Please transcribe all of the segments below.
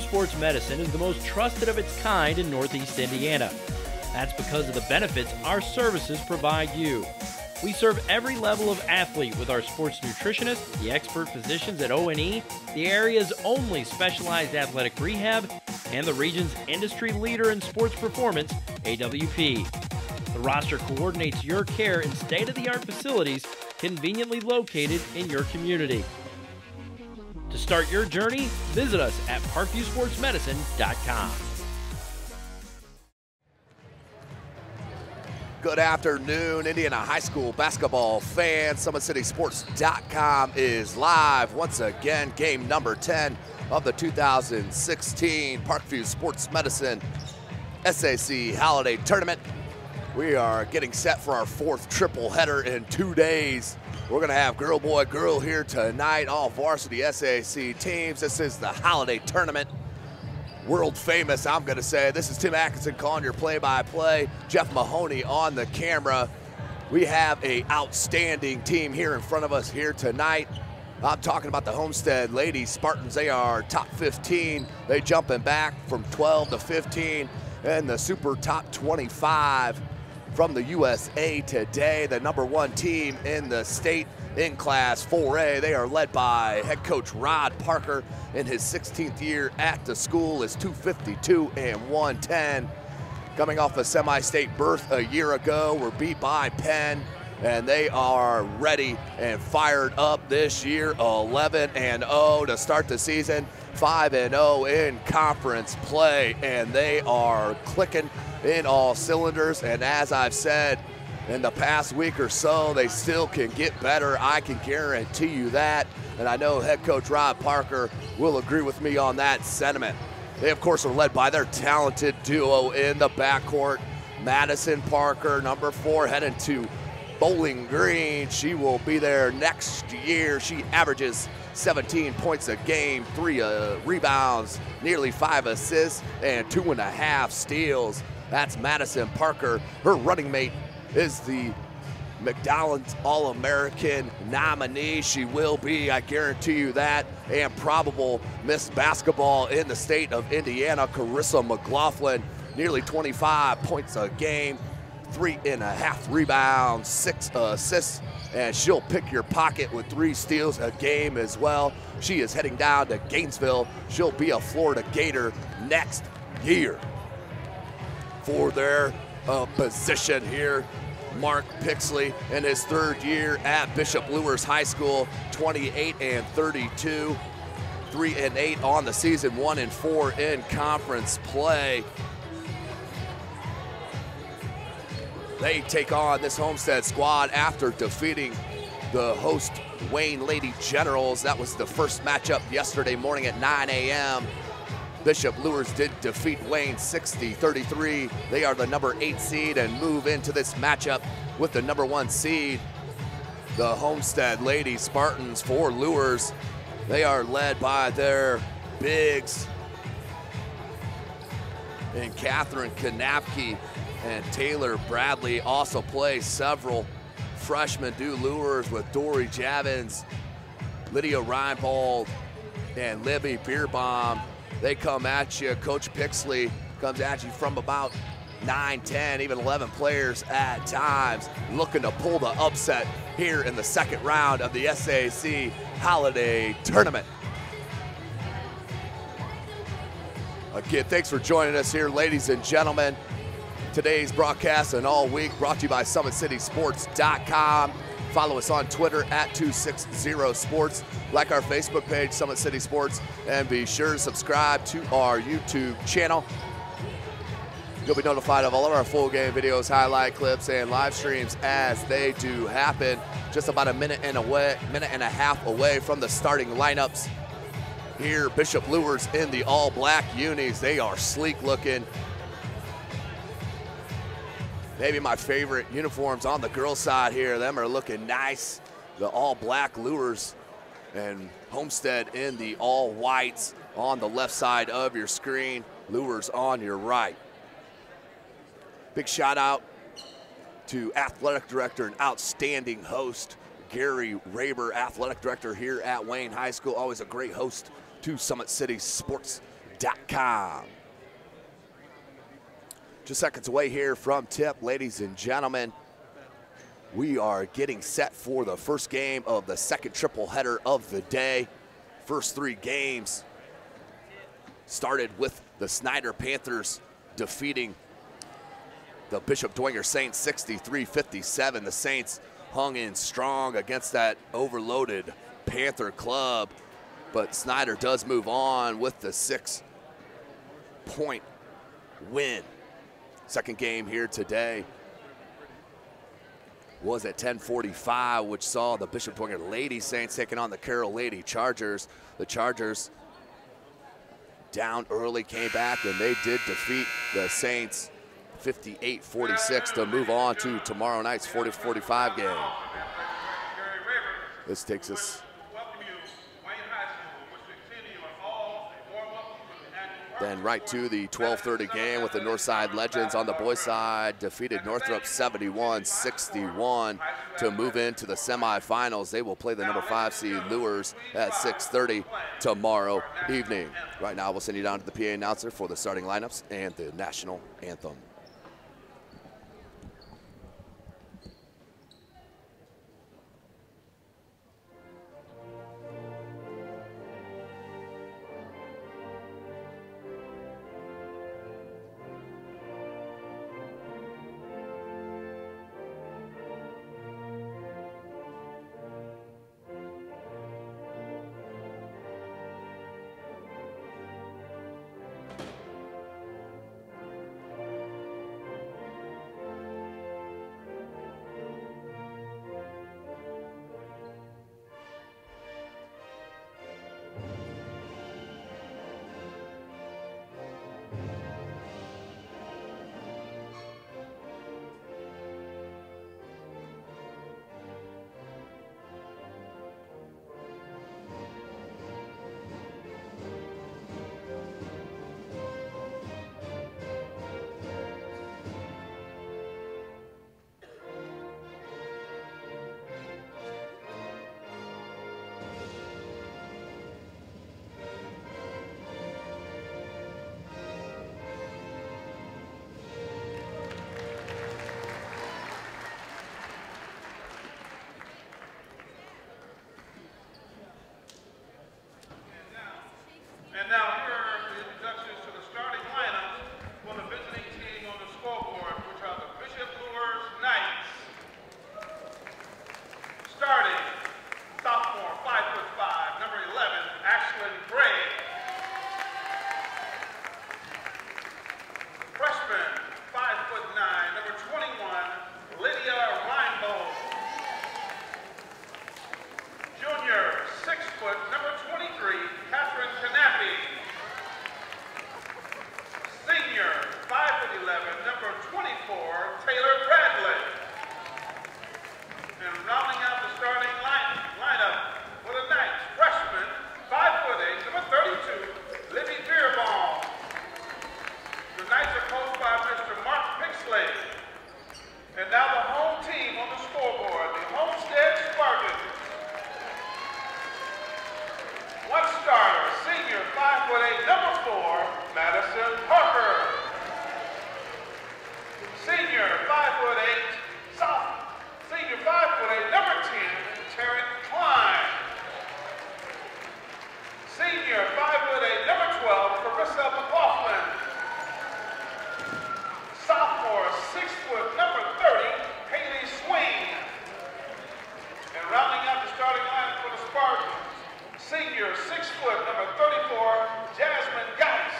Sports Medicine is the most trusted of its kind in Northeast Indiana. That's because of the benefits our services provide you. We serve every level of athlete with our sports nutritionists, the expert physicians at O&E, the area's only specialized athletic rehab, and the region's industry leader in sports performance, AWP. The roster coordinates your care in state-of-the-art facilities conveniently located in your community. To start your journey, visit us at parkviewsportsmedicine.com. Good afternoon, Indiana high school basketball fans. SummitCitySports.com is live once again. Game number 10 of the 2016 Parkview Sports Medicine SAC Holiday Tournament. We are getting set for our fourth triple header in 2 days. We're going to have girl, boy, girl here tonight, all varsity SAC teams. This is the Holiday Tournament. World famous, I'm going to say. This is Tim Atkinson calling your play-by-play. Jeff Mahoney on the camera. We have an outstanding team here in front of us here tonight. I'm talking about the Homestead Lady Spartans. They are top 15. They jumping back from 12 to 15. And the super top 25 from the USA today. The #1 team in the state in Class 4A. They are led by head coach Rod Parker. In his 16th year at the school is 252 and 110. Coming off a semi-state berth a year ago, were beat by Penn, and they are ready and fired up this year. 11-0 to start the season, 5-0 in conference play, and they are clicking in all cylinders. And as I've said in the past week or so, they still can get better. I can guarantee you that. And I know head coach Rod Parker will agree with me on that sentiment. They, of course, are led by their talented duo in the backcourt. Madison Parker, #4, heading to Bowling Green. She will be there next year. She averages 17 points a game, 3 rebounds, nearly 5 assists, and 2.5 steals. That's Madison Parker. Her running mate is the McDonald's All-American nominee. She will be, I guarantee you that, and probable Miss Basketball in the state of Indiana, Carissa McLaughlin. Nearly 25 points a game, 3.5 rebounds, 6 assists, and she'll pick your pocket with 3 steals a game as well. She is heading down to Gainesville. She'll be a Florida Gator next year. For their position here, Mark Pixley in his 3rd year at Bishop Luers High School, 28-32, 3-8 on the season, 1-4 in conference play. They take on this Homestead squad after defeating the host Wayne Lady Generals. That was the first matchup yesterday morning at 9 a.m. Bishop Luers did defeat Wayne 60-33. They are the #8 seed and move into this matchup with the #1 seed, the Homestead Lady Spartans. For Luers, they are led by their bigs and Catherine Kanapke and Taylor Bradley. Also play several freshmen do Luers with Dory Javins, Lydia Reinbold, and Libby Beerbaum. They come at you. Coach Pixley comes at you from about 9, 10, even 11 players at times, looking to pull the upset here in the 2nd round of the SAC Holiday Tournament. Again, thanks for joining us here, ladies and gentlemen. Today's broadcast and all week brought to you by SummitCitySports.com. Follow us on Twitter at 260sports. Like our Facebook page, Summit City Sports, and be sure to subscribe to our YouTube channel. You'll be notified of all of our full game videos, highlight clips, and live streams as they do happen. Just about a minute and a half away from the starting lineups. Here, Bishop Luers in the all-black unis. They are sleek looking. Maybe my favorite uniforms on the girls' side here. Them are looking nice. The all-black Luers, and Homestead in the all-whites on the left side of your screen. Luers on your right. Big shout out to Athletic Director and outstanding host, Gary Raber, Athletic Director here at Wayne High School. Always a great host to Summit City Sports SummitCitySports.com. Just seconds away here from tip, ladies and gentlemen. We are getting set for the first game of the second triple header of the day. First three games started with the Snyder Panthers defeating the Bishop Dwenger Saints 63-57. The Saints hung in strong against that overloaded Panther club, but Snyder does move on with the 6-point win. Second game here today was at 10:45, which saw the Bishop Dwenger Lady Saints taking on the Carroll Lady Chargers. The Chargers down early, came back, and they did defeat the Saints 58-46 to move on to tomorrow night's 40-45 game. This takes us then right to the 12:30 game with the Northside Legends on the boys' side defeated Northrop 71-61 to move into the semifinals. They will play the number 5 seed Luers at 6:30 tomorrow evening. Right now, we'll send you down to the PA announcer for the starting lineups and the national anthem. And now here are the introductions to the starting lineup for the visiting team on the scoreboard, which are the Bishop Luers Knights. Starting, sophomore, 5'5", number 11, Ashlyn Gray. Freshman, 5'9", number 21, Lydia Reinbold. Junior, 6 foot, number 23, Catherine Knappy. Senior, 5'11", number 24, Taylor Bradley. And rounding out the starting lineup for the Knights, freshman, 5'8", number 32, Libby Beerbaum. The Knights are coached by Mr. Mark Pixley. And now the home team on the scoreboard, the Homestead Spartans. One starter, senior, 5'8", number 4, Madison Parker. Senior, 5'8", senior, 5'8", number 10, Taryn Klein. Senior, 5'8", number 12, Carissa McLaughlin. Sophomore, 6 foot, number 30, Haley Swing. And rounding out the starting line for the Spartans, senior, 6 foot, number 34, Jasmine Geist.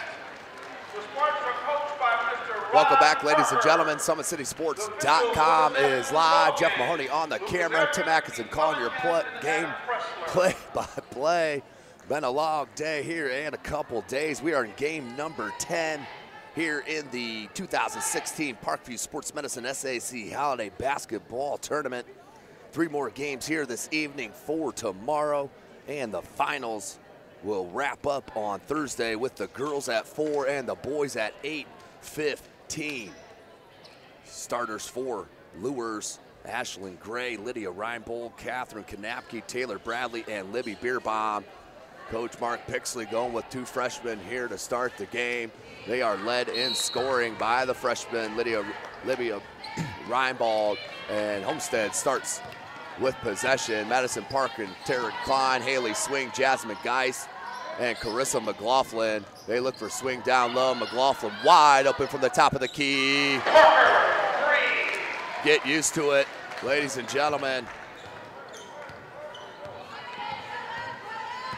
The Spartans are coached by Mr. Rod Welcome back, ladies and Parker. gentlemen. SummitCitySports.com is live. Jeff Mahoney on the camera. Tim Atkinson calling your game play-by-play. Been a long day here and a couple days. We are in game number 10 here in the 2016 Parkview Sports Medicine SAC Holiday Basketball Tournament. 3 more games here this evening for tomorrow, and the finals will wrap up on Thursday with the girls at 4 and the boys at 8:15. Starters for Luers, Ashlyn Gray, Lydia Reinbold, Catherine Kanapke, Taylor Bradley, and Libby Beerbaum. Coach Mark Pixley going with 2 freshmen here to start the game. They are led in scoring by the freshman Libya Reinbald, and Homestead starts with possession. Madison Park and Taryn Klein, Haley Swing, Jasmine Geist, and Carissa McLaughlin. They look for swing down low. McLaughlin wide open from the top of the key. Get used to it, ladies and gentlemen,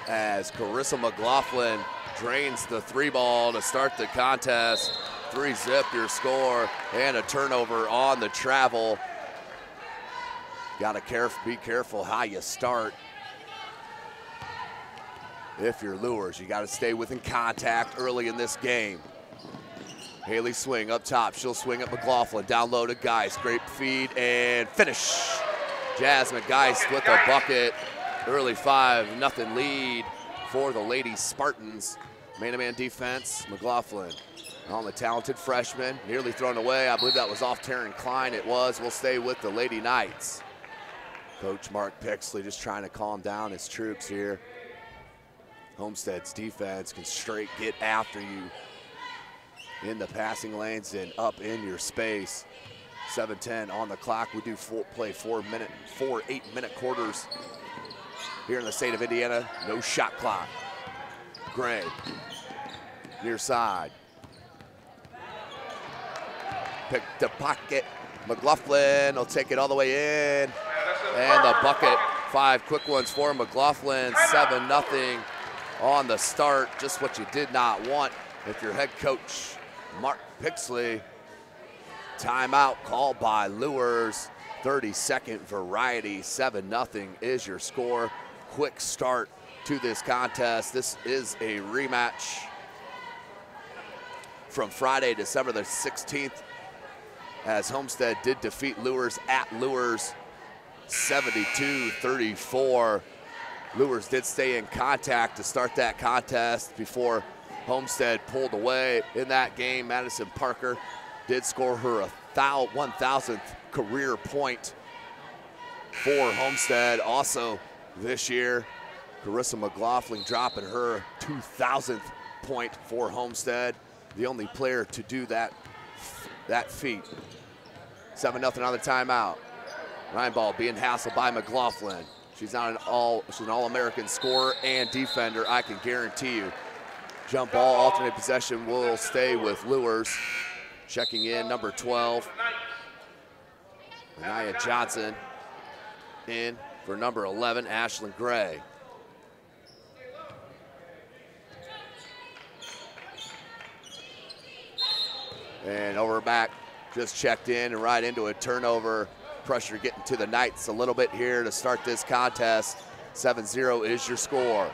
as Carissa McLaughlin drains the 3 ball to start the contest. 3-zip your score, and a turnover on the travel. Gotta be careful how you start. If you're Luers, you gotta stay within contact early in this game. Haley Swing up top, she'll swing at McLaughlin, down low to Geist, great feed and finish. Jasmine Geist with a bucket, early 5-0 lead for the Lady Spartans. Man-to-man defense, McLaughlin on the talented freshman, nearly thrown away. I believe that was off Taryn Klein, it was. We'll stay with the Lady Knights. Coach Mark Pixley just trying to calm down his troops here. Homestead's defense can straight get after you in the passing lanes and up in your space. 7:10 on the clock. We do play 4 8-minute quarters here in the state of Indiana. No shot clock. Gray, near side. Pick the pocket. McLaughlin will take it all the way in. And the bucket. 5 quick ones for McLaughlin. 7-0 on the start. Just what you did not want if you're head coach Mark Pixley. Timeout called by Luers. 30-second variety. 7-0 is your score. Quick start to this contest. This is a rematch from Friday, December the 16th, as Homestead did defeat Luers at Luers 72-34. Luers did stay in contact to start that contest before Homestead pulled away in that game. Madison Parker did score her 1,000th career point for Homestead. Also this year, Carissa McLaughlin dropping her 2,000th point for Homestead. The only player to do that feat. 7-0 on the timeout. Reinbald being hassled by McLaughlin. She's an All-American scorer and defender, I can guarantee you. Jump ball, alternate possession will stay with Luers. Checking in, number 12. Anaya Johnson in for number 11, Ashlyn Gray. And over back, just checked in and right into a turnover. Pressure getting to the Knights a little bit here to start this contest. 7-0 is your score.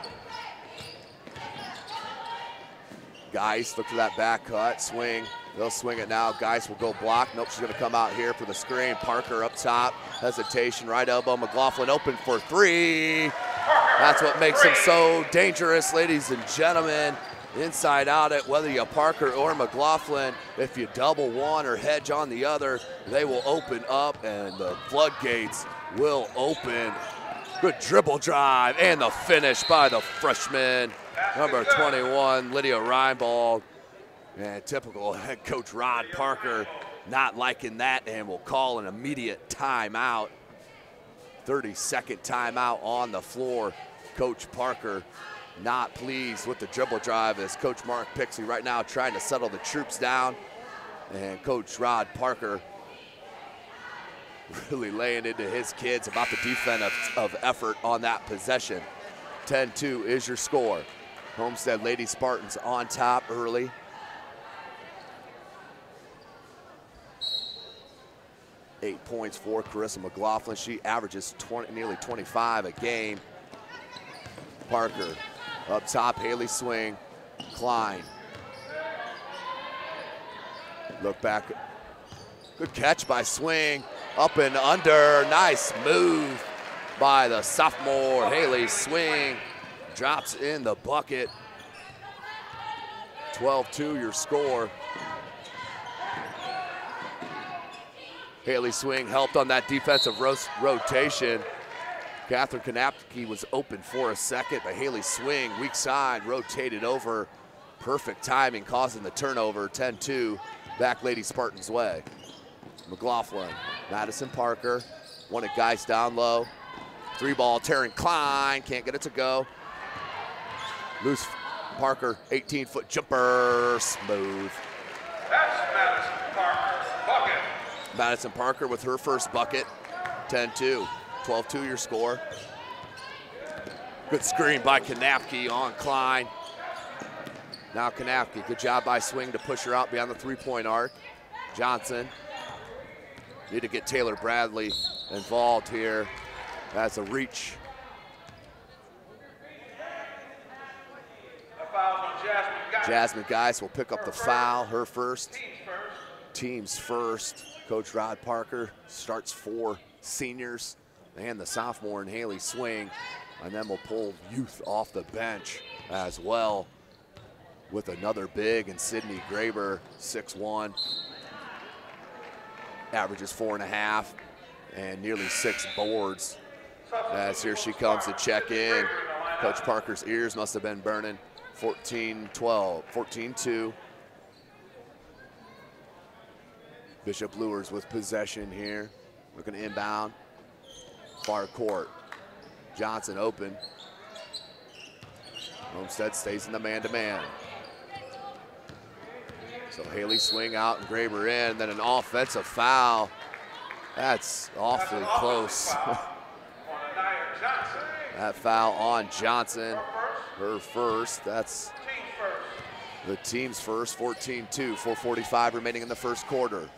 Geist, look for that back cut, swing. They'll swing it now. Geist will go block. Nope, she's gonna come out here for the screen. Parker up top, hesitation, right elbow. McLaughlin open for 3. That's what makes him so dangerous, ladies and gentlemen. Inside out it, whether you Parker or McLaughlin, if you double one or hedge on the other, they will open up and the floodgates will open. Good dribble drive and the finish by the freshman, number 21, Lydia Reinbald. And typical head coach Rod Parker not liking that and will call an immediate timeout. 30-second timeout on the floor. Coach Parker not pleased with the dribble drive as Coach Mark Pixley right now trying to settle the troops down. And Coach Rod Parker really laying into his kids about the defensive effort on that possession. 10-2 is your score. Homestead Lady Spartans on top early. Eight points for Carissa McLaughlin. She averages nearly 25 a game. Parker up top, Haley Swing, Klein. Look back, good catch by Swing, up and under, nice move by the sophomore, Haley Swing. Drops in the bucket. 12-2 your score. Haley Swing helped on that defensive rotation. Catherine Kanapke was open for a second, but Haley swing, weak side, rotated over. Perfect timing, causing the turnover. 10-2, back Lady Spartans' way. McLaughlin, Madison Parker, wanted Geist down low. 3-ball, Taryn Klein, can't get it to go. Loose Parker, 18-foot jumper, smooth. That's Madison Parker, bucket. Madison Parker with her first bucket, 10-2. 12-2 your score. Good screen by Kanapke on Klein. Now Kanapke, good job by Swing to push her out beyond the 3-point arc. Johnson, need to get Taylor Bradley involved here. That's a reach. A foul on Jasmine Geist. Jasmine Geist will pick up the foul, her first. Team's first. Coach Rod Parker starts 4 seniors and the sophomore in Haley Swing, and then we'll pull youth off the bench as well with another big, and Sydney Graber, 6'1", averages 4.5 and nearly 6 boards. As here she comes to check in. Coach Parker's ears must have been burning. 14-2. Bishop Luers with possession here. Looking to inbound. Far court. Johnson open. Homestead stays in the man-to-man. So Haley Swing out and Graber in, then an offensive foul. That's awfully close. That foul on Johnson, her first. That's the team's first, 14-2, 4:45 remaining in the first quarter.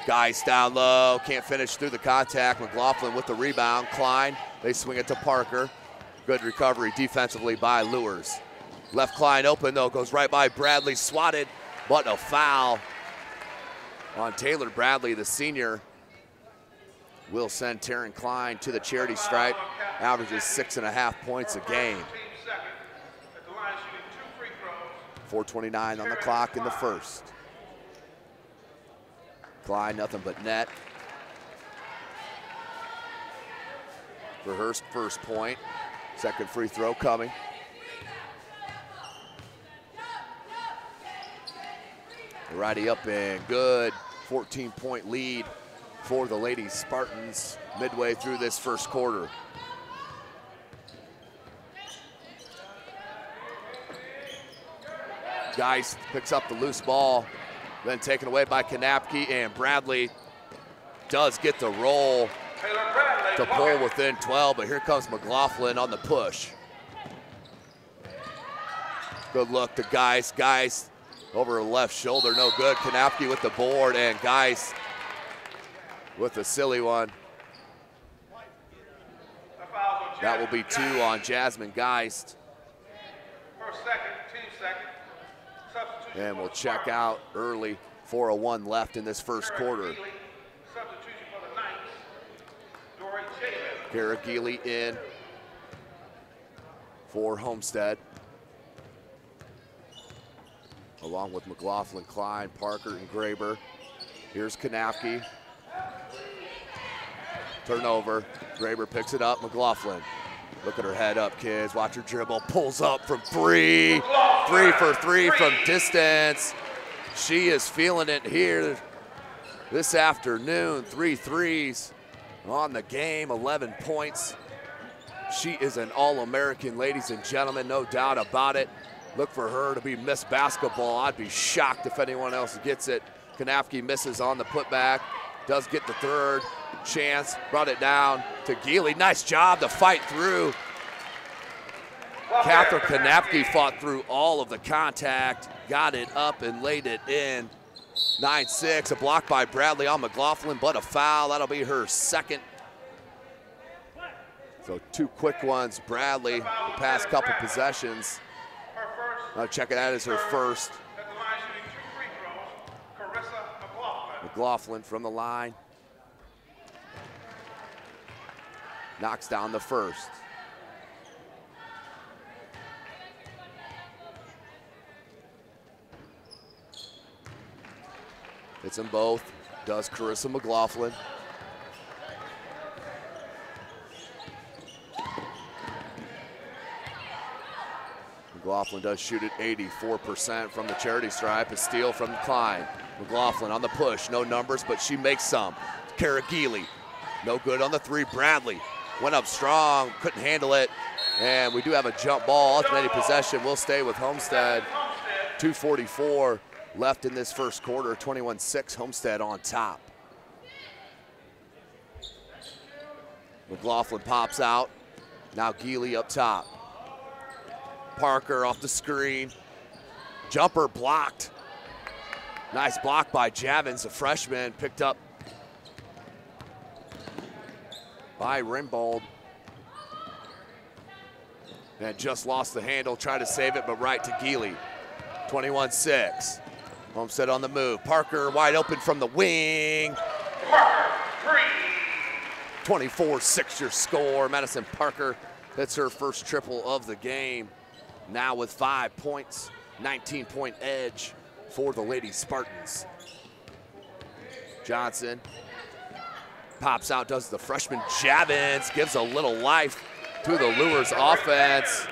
Geist down low, can't finish through the contact. McLaughlin with the rebound. Klein, they swing it to Parker. Good recovery defensively by Luers. Left Klein open though, goes right by Bradley, swatted, but a foul on Taylor Bradley, the senior. Will send Taryn Klein to the charity stripe, averages 6.5 points a game. 4:29 on the clock in the first. Klein, nothing but net for her first point. Second free throw coming. Righty up and good. 14-point lead for the Lady Spartans midway through this first quarter. Geist picks up the loose ball, then taken away by Kanapke, and Bradley does get the roll to pull within 12, but here comes McLaughlin on the push. Good look to Geist. Geist over her left shoulder, no good. Kanapke with the board, and Geist with a silly one. That will be 2 on Jasmine Geist. And we'll check out early. 4:01 left in this first quarter. Kara Geely in for Homestead, along with McLaughlin, Klein, Parker, and Graber. Here's Kanapke. Turnover. Graber picks it up. McLaughlin. Look at her head up, kids. Watch her dribble. Pulls up from 3. 3 for 3 from distance. She is feeling it here this afternoon. 3 threes on the game. 11 points. She is an All-American, ladies and gentlemen. No doubt about it. Look for her to be Miss Basketball. I'd be shocked if anyone else gets it. Kanapke misses on the putback. Does get the third chance. Brought it down to Geely. Nice job to fight through. Catherine Kanapke fought through all of the contact. Got it up and laid it in. 9-6. A block by Bradley on McLaughlin, but a foul. That'll be her second. So 2 quick ones. Bradley, the past couple possessions. Check it out as her first. McLaughlin from the line. Knocks down the first. Hits them both. Does Carissa McLaughlin. McLaughlin does shoot it 84% from the charity stripe. A steal from Klein. McLaughlin on the push, no numbers, but she makes some. Karagili, no good on the three. Bradley went up strong, couldn't handle it. And we do have a jump ball. Alternating possession will stay with Homestead. 2:44 left in this first quarter. 21-6, Homestead on top. McLaughlin pops out. Now Geely up top. Parker off the screen. Jumper blocked. Nice block by Javins, a freshman, picked up by Rimbold. And just lost the handle, tried to save it, but right to Geely. 21-6. Homestead on the move. Parker wide open from the wing. Parker, 24-6 your score. Madison Parker hits her first triple of the game. Now with 5 points, 19-point edge for the Lady Spartans. Johnson pops out, does the freshman. Javins gives a little life to the Luers offense.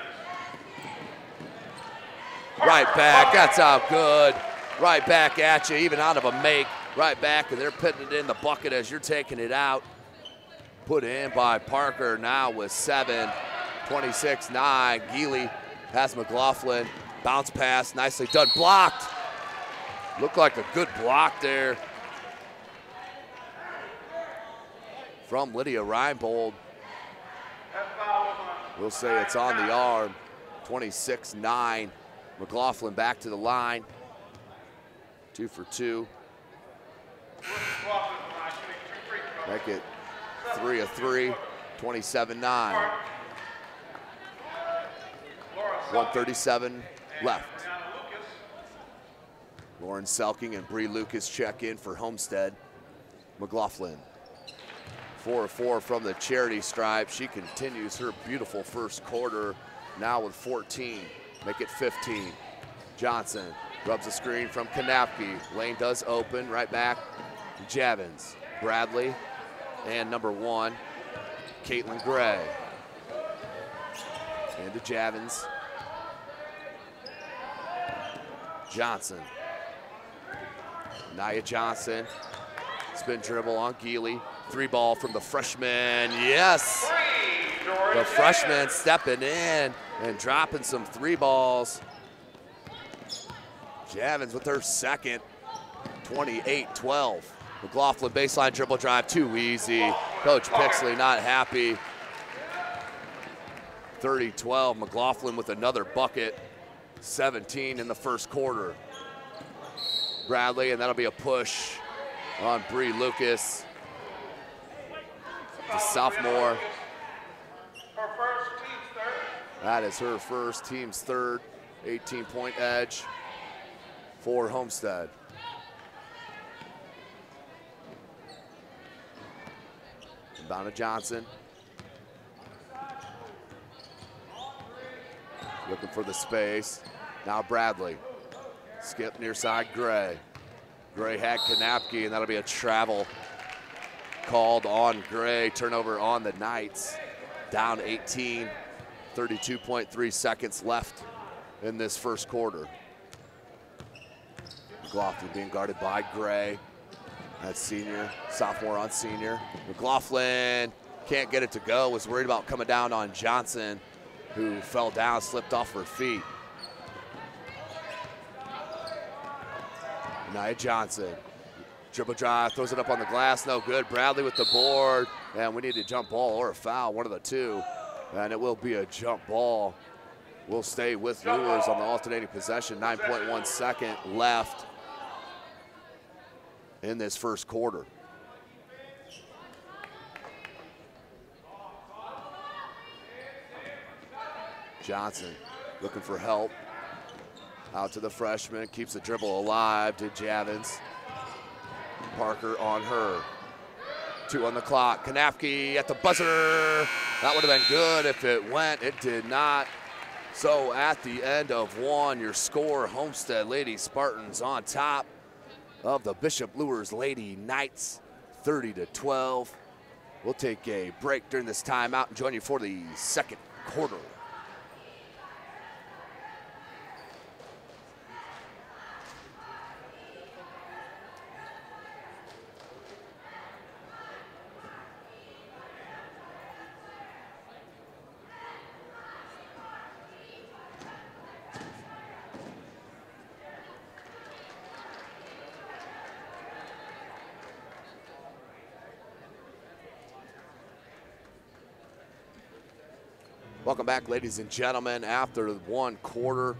Right back, that's out good. Right back at you, even out of a make. Right back, and they're putting it in the bucket as you're taking it out. Put in by Parker now with 7, 26-9. Geely has McLaughlin. Bounce pass, nicely done, blocked. Looked like a good block there from Lydia Reinbold. We'll say it's on the arm. 26-9. McLaughlin back to the line. 2 for 2. Make it 3 of 3. 27-9. 1:37 left. Lauren Selking and Bree Lucas check in for Homestead. McLaughlin, 4 of 4 from the charity stripe. She continues her beautiful first quarter, now with 14. Make it 15. Johnson rubs the screen from Kanapke. Lane does open, right back. Javins, Bradley, and number 1, Caitlin Gray. And to Javins. Johnson. Nia Johnson, spin dribble on Geely. 3 ball from the freshman, yes! The freshman stepping in and dropping some 3 balls. Javins with her second, 28-12. McLaughlin baseline dribble drive, too easy. Coach Pixley not happy. 30-12, McLaughlin with another bucket. 17 in the first quarter. Bradley, and that'll be a push on Bree Lucas. The sophomore. That is her first, team's third. 18-point edge for Homestead. Inbound to Johnson. Looking for the space. Now Bradley. Skip near side, Gray. Gray had Kanapke, and that'll be a travel called on Gray. Turnover on the Knights. Down 18. 32.3 seconds left in this first quarter. McLaughlin being guarded by Gray. That's senior, sophomore on senior. McLaughlin can't get it to go. Was worried about coming down on Johnson, who fell down, slipped off her feet. Nia Johnson, dribble drive, throws it up on the glass, no good. Bradley with the board, and we need a jump ball or a foul, one of the two. And it will be a jump ball. We'll stay with Luers on the alternating possession. 9.1 second left in this first quarter. Johnson looking for help. Out to the freshman, keeps the dribble alive to Javins. Parker on her. 2 on the clock. Kanapke at the buzzer. That would have been good if it went. It did not. So at the end of 1, your score, Homestead Lady Spartans on top of the Bishop Luers Lady Knights, 30-12. We'll take a break during this timeout and join you for the second quarter. Welcome back, ladies and gentlemen. After one quarter,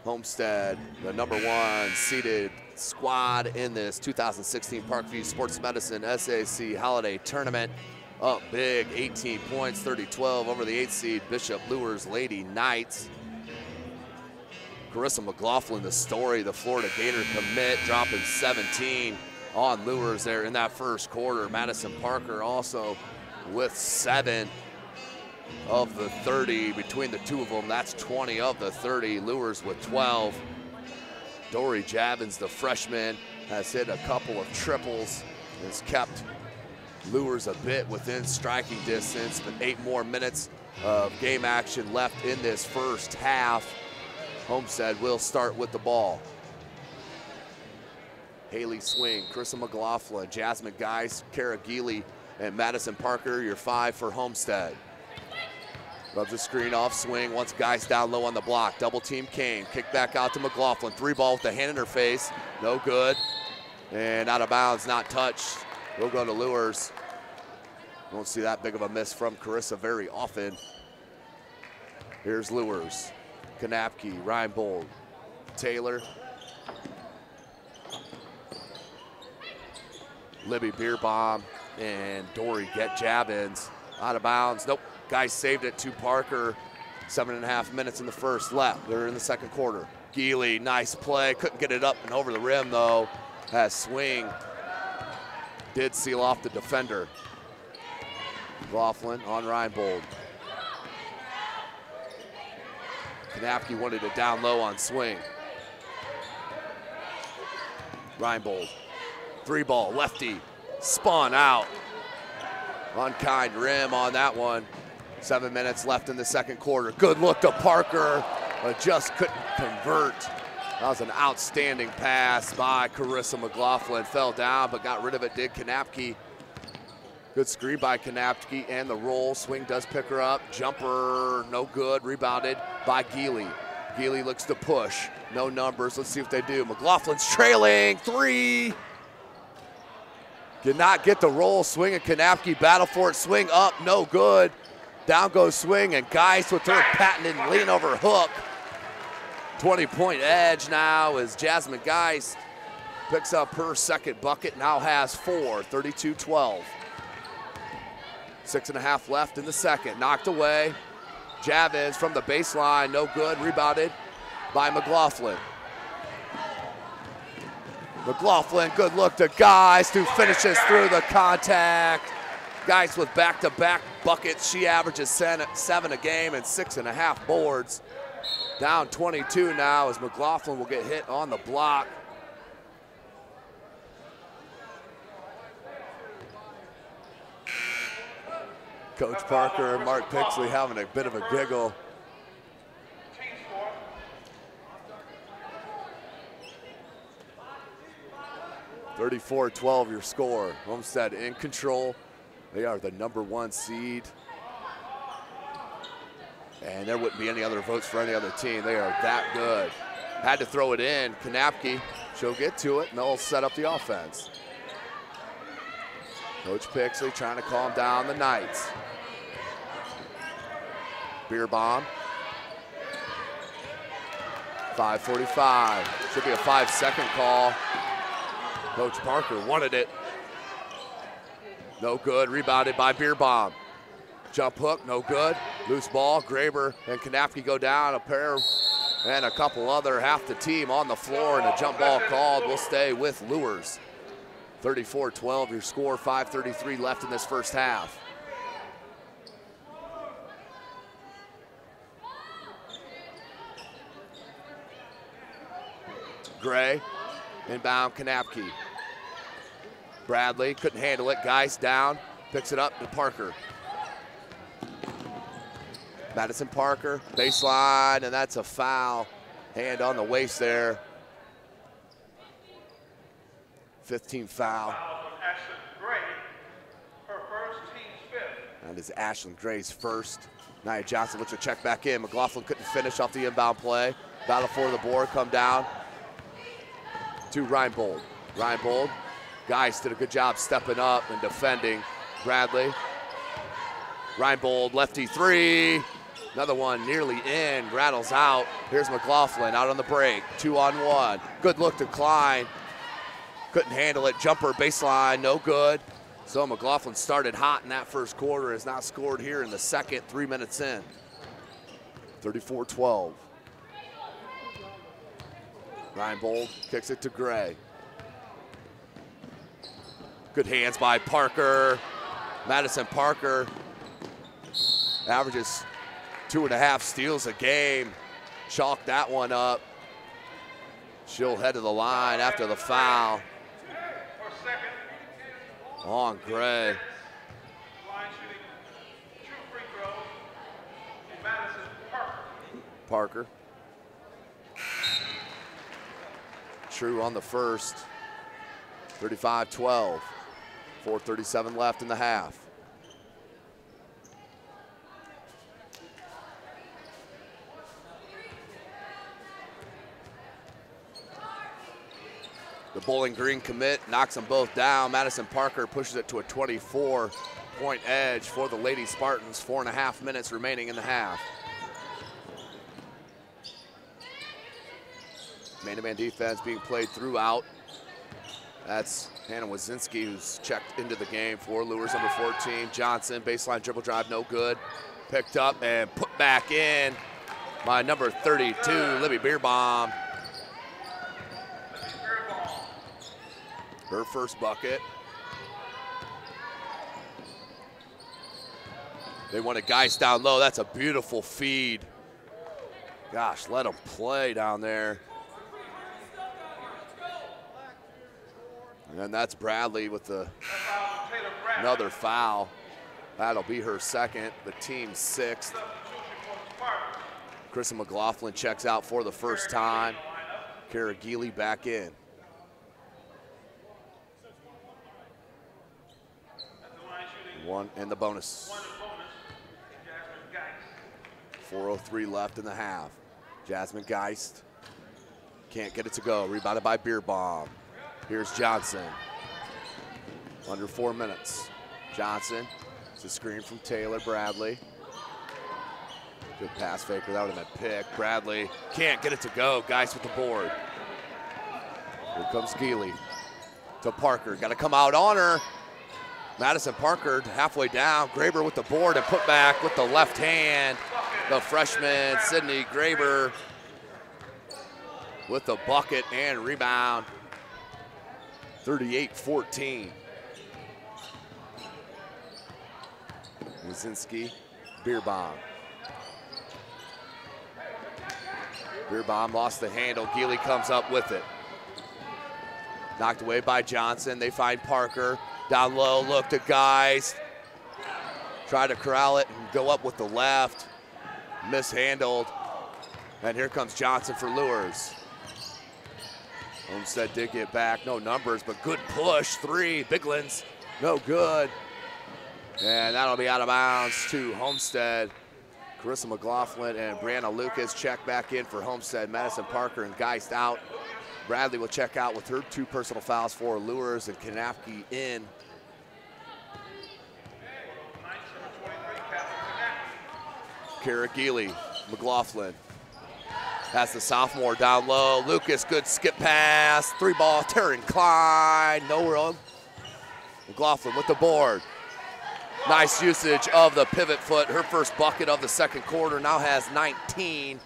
Homestead, the #1 seeded squad in this 2016 Parkview Sports Medicine SAC Holiday Tournament, up big, 18 points, 30-12 over the 8th seed Bishop Luers Lady Knights. Carissa McLaughlin, the story, the Florida Gator commit, dropping 17 on Luers there in that first quarter. Madison Parker also with 7 of the 30 between the two of them. That's 20 of the 30. Luers with 12. Dory Javins, the freshman, has hit a couple of triples, has kept Luers a bit within striking distance, but 8 more minutes of game action left in this first half. Homestead will start with the ball. Haley Swing, Carissa McLaughlin, Jasmine Geis, Kara Geely, and Madison Parker, your 5 for Homestead. Rubs the screen off, Swing, wants Geis down low on the block. Double team Kane, kick back out to McLaughlin. 3 ball with the hand in her face, no good. And out of bounds, not touched. We'll go to Luers. Won't see that big of a miss from Carissa very often. Here's Luers. Kanapke, Reinbold, Taylor. Libby Beerbaum and Dory get Javins. Out of bounds, nope. Guys saved it to Parker. 7.5 minutes in the first left. They're in the second quarter. Geely, nice play. Couldn't get it up and over the rim though. Has Swing. Did seal off the defender. Laughlin on Reinbold. Kanapke wanted it down low on Swing. Reinbold. 3 ball, lefty. Spun out. Unkind rim on that one. 7 minutes left in the second quarter. Good look to Parker, but just couldn't convert. That was an outstanding pass by Carissa McLaughlin. Fell down, but got rid of it, did Kanapke. Good screen by Kanapke and the roll. Swing does pick her up. Jumper, no good. Rebounded by Geely. Geely looks to push. No numbers. Let's see if they do. McLaughlin's trailing. 3. Did not get the roll. Swing and Kanapke battle for it. Swing up, no good. Down goes Swing, and Geis with her patented lean over hook. 20-point edge now as Jasmine Geis picks up her second bucket, now has 4, 32-12. 6.5 left in the second, knocked away. Javins from the baseline, no good, rebounded by McLaughlin. McLaughlin, good look to Geis, who finishes through the contact. Geis with back-to-back buckets. She averages 7 a game and 6.5 boards. Down 22 now as McLaughlin will get hit on the block. Coach Parker and Mark Pixley having a bit of a giggle. (34-12) your score. Homestead in control. They are the #1 seed. And there wouldn't be any other votes for any other team. They are that good. Had to throw it in. Kanapke, she'll get to it, and they'll set up the offense. Coach Pixley trying to calm down the Knights. Beerbaum. 5:45. Should be a 5-second call. Coach Parker wanted it. No good, rebounded by Beerbaum. Jump hook, no good. Loose ball, Graber and Kanapke go down. A pair and a couple other, half the team on the floor, and a jump ball called. We'll stay with Luers. 34-12 your score, 5:33 left in this first half. Gray, inbound Kanapke. Bradley couldn't handle it. Geis down, picks it up to Parker. Madison Parker, baseline, and that's a foul. Hand on the waist there. 15 foul. That is Ashlyn Gray's first. Nia Johnson looks to check back in. McLaughlin couldn't finish off the inbound play. Battle for the board, come down to Reinbold. Reinbold, Geis did a good job stepping up and defending Bradley. Reinbold, lefty 3, Another one nearly in, rattles out. Here's McLaughlin out on the break, 2-on-1. Good look to Klein. Couldn't handle it, jumper baseline, no good. So McLaughlin started hot in that first quarter, has not scored here in the second, 3 minutes in. 34-12. Ryan Bold kicks it to Gray. Good hands by Parker. Madison Parker averages 2.5 steals a game. Chalk that one up. She'll head to the line after the foul on Gray. Parker. True on the first. 35-12. 4:37 left in the half. The Bowling Green commit knocks them both down. Madison Parker pushes it to a 24-point edge for the Lady Spartans. 4.5 minutes remaining in the half. Man-to-man defense being played throughout. That's Hannah Wazinski, who's checked into the game for Luers number 14. Johnson, baseline dribble drive, no good. Picked up and put back in by number 32, Libby Beerbaum. Her first bucket. They wanted Geist down low. That's a beautiful feed. Gosh, let them play down there. And that's Bradley with another foul. That'll be her second, the team's sixth. Kristen McLaughlin checks out for the first time. Kara Geely back in. One and the bonus. 4:03 left in the half. Jasmine Geist can't get it to go. Rebounded by Beerbaum. Here's Johnson. Under 4 minutes. Johnson. It's a screen from Taylor Bradley. Good pass faker. That would have been picked. Bradley can't get it to go. Geist with the board. Here comes Geely to Parker. Got to come out on her. Madison Parker halfway down. Graber with the board and put back with the left hand. The freshman, Sydney Graber, with the bucket and rebound. 38-14. Wazinski, Beerbaum. Beerbaum lost the handle. Geely comes up with it. Knocked away by Johnson. They find Parker. Down low, look to Geist. Try to corral it and go up with the left. Mishandled. And here comes Johnson for Luers. Homestead did get back, no numbers, but good push. Three, Biglands, no good. And that'll be out of bounds to Homestead. Carissa McLaughlin and Brianna Lucas check back in for Homestead. Madison Parker and Geist out. Bradley will check out with her 2 personal fouls for Luers, and Kanapke in. Kara Geely, McLaughlin. Has the sophomore down low. Lucas, good skip pass. 3-ball, Taryn Klein. No room. McLaughlin with the board. Nice usage of the pivot foot. Her first bucket of the second quarter. Now has 19.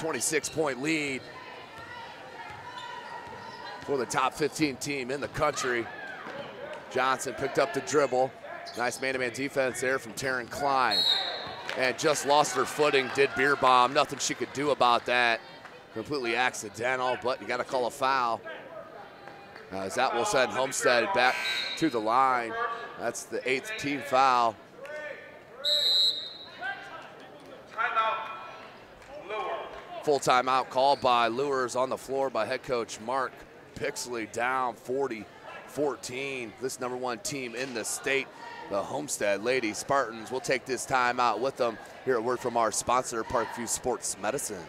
26-point lead for the top 15 team in the country. Johnson picked up the dribble. Nice man-to-man defense there from Taryn Klein. And just lost her footing, did Beerbaum. Nothing she could do about that. Completely accidental, but you got to call a foul. As that will send Homestead back to the line. That's the 8th team foul. Full timeout called by Luers, on the floor by head coach Mark Pixley. Down 40-14. This #1 team in the state, the Homestead Lady Spartans. We'll take this time out with them. Hear a word from our sponsor, Parkview Sports Medicine.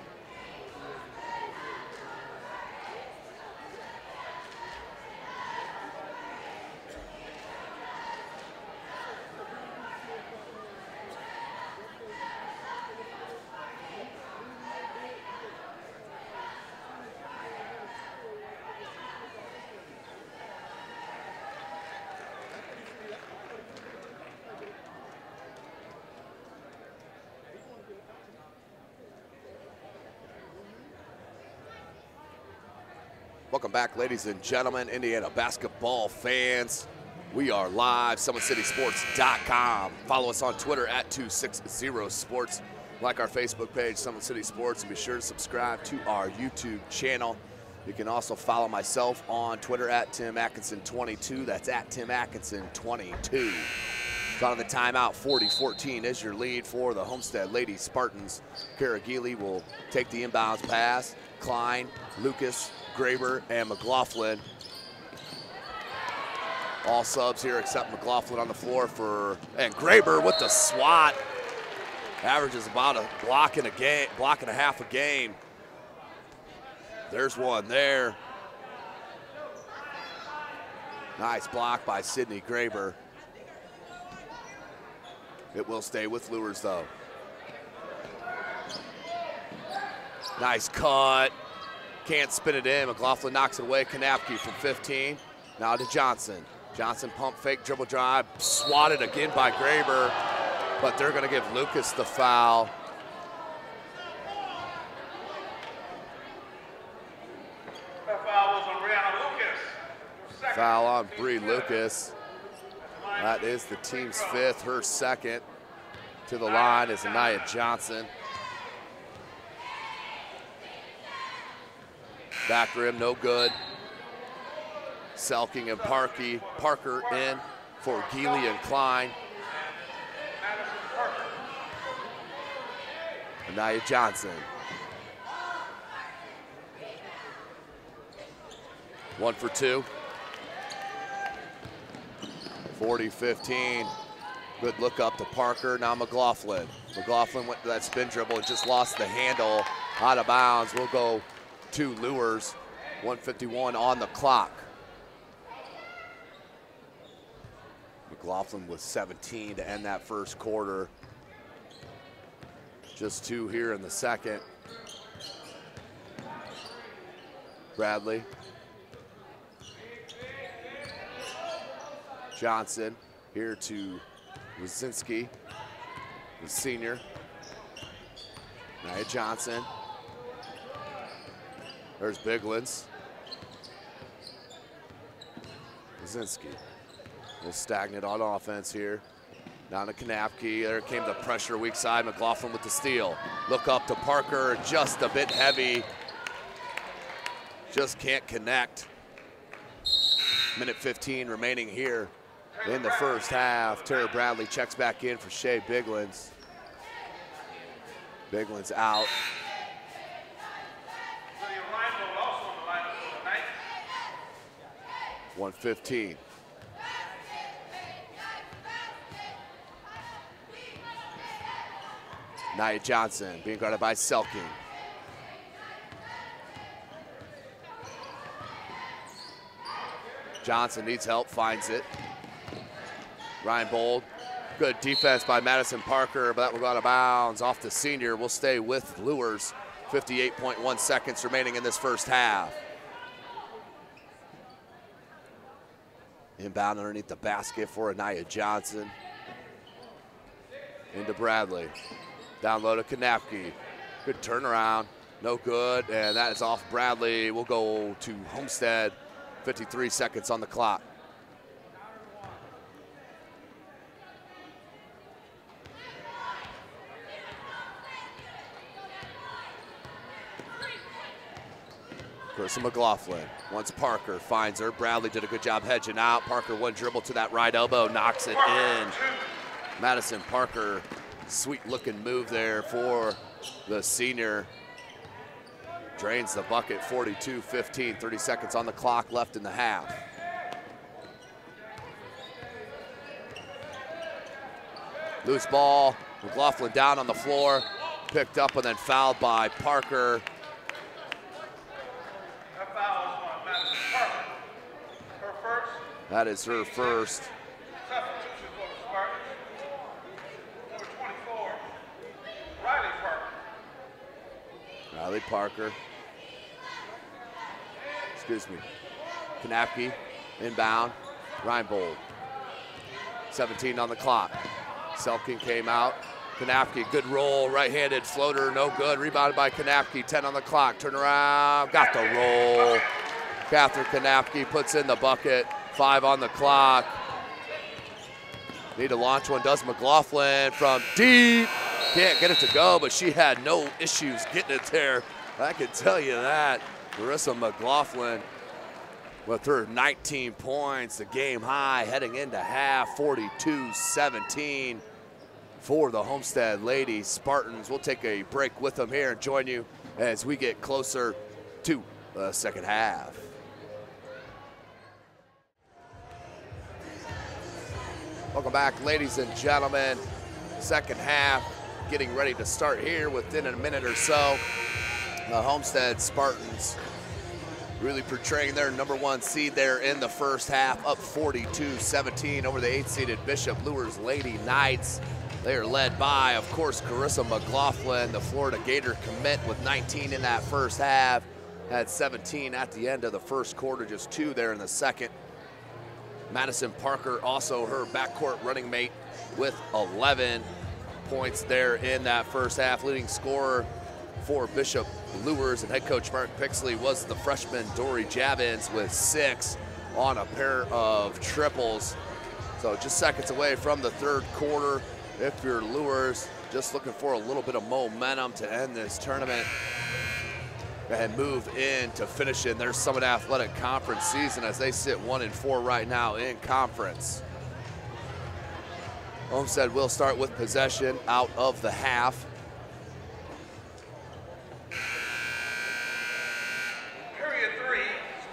Welcome back, ladies and gentlemen, Indiana basketball fans. We are live, SummitCitySports.com. Follow us on Twitter at 260sports. Like our Facebook page, Summit City Sports, and be sure to subscribe to our YouTube channel. You can also follow myself on Twitter at Tim Atkinson22. That's at Tim Atkinson22. Out of the timeout, 40-14 is your lead for the Homestead Lady Spartans. Karagili will take the inbounds pass. Klein, Lucas, Graber, and McLaughlin. All subs here except McLaughlin on the floor and Graber with the swat. Averages about a block and a half a game. There's one there. Nice block by Sydney Graber. It will stay with Luers though. Nice cut. Can't spin it in. McLaughlin knocks it away. Kanapke from 15. Now to Johnson. Johnson pump fake, dribble drive. Swatted again by Graber. But they're going to give Lucas the foul. That foul was on Brianna Lucas. Foul on Bree Lucas. That is the team's 5th, her 2nd. To the line is Anaya Johnson. Back rim, no good. Selking and Parker in for Geely and Klein. Anaya Johnson. 1 for 2. 40-15. Good look up to Parker. Now McLaughlin. McLaughlin went to that spin dribble and just lost the handle. Out of bounds. We'll go to Luers. 1:51 on the clock. McLaughlin with 17 to end that first quarter. Just 2 here in the second. Bradley. Johnson here to Wazinski, the senior. Nia Johnson. There's Biglands. Wazinski. A little stagnant on offense here. Down to Kanapke. There came the pressure weak side. McLaughlin with the steal. Look up to Parker, just a bit heavy. Just can't connect. Minute 15 remaining here in the first half. Tara Bradley checks back in for Shea Biglands. Biglands out. 1:15. Nia Johnson being guarded by Selking. Johnson needs help, finds it. Ryan Bold, good defense by Madison Parker, but that will go out of bounds off the senior. Will stay with Luers. 58.1 seconds remaining in this first half. Inbound underneath the basket for Anaya Johnson. Into Bradley. Down low to Kanapke. Good turnaround, no good, and that is off Bradley. We'll go to Homestead. 53 seconds on the clock. Carissa McLaughlin wants Parker, finds her. Bradley did a good job hedging out. Parker one dribble to that right elbow, knocks it in. Madison Parker, sweet looking move there for the senior. Drains the bucket, 42-15, 30 seconds on the clock left in the half. Loose ball, McLaughlin down on the floor, picked up and then fouled by Parker. That foul is on Madison Parker. Her first. That is her first. Substitution for the Spartans. Number 24, Riley Parker. Riley Parker. Excuse me. Kanapke, inbound. Reinbold. 17 on the clock. Selking came out. Kanapke, good roll, right-handed floater, no good. Rebounded by Kanapke, 10 on the clock. Turn around, got the roll. Catherine Kanapke puts in the bucket. 5 on the clock. Need to launch one, does McLaughlin from deep. Can't get it to go, but she had no issues getting it there. I can tell you that. Marissa McLaughlin with her 19 points, the game high heading into half, 42-17 for the Homestead Lady Spartans. We'll take a break with them here and join you as we get closer to the second half. Welcome back, ladies and gentlemen. Second half getting ready to start here within a minute or so. The Homestead Spartans really portraying their #1 seed there in the first half, up 42-17 over the 8th-seeded Bishop Luers Lady Knights. They are led by, of course, Carissa McLaughlin, the Florida Gator commit, with 19 in that first half. Had 17 at the end of the first quarter, just 2 there in the second. Madison Parker, also her backcourt running mate, with 11 points there in that first half. Leading scorer for Bishop Luers and head coach Mark Pixley was the freshman Dory Javins with 6 on a pair of triples. So just seconds away from the third quarter. If you're Luers, just looking for a little bit of momentum to end this tournament and move in to finish in their Summit Athletic Conference season, as they sit 1-4 right now in conference. Homestead will start with possession out of the half. Period 3,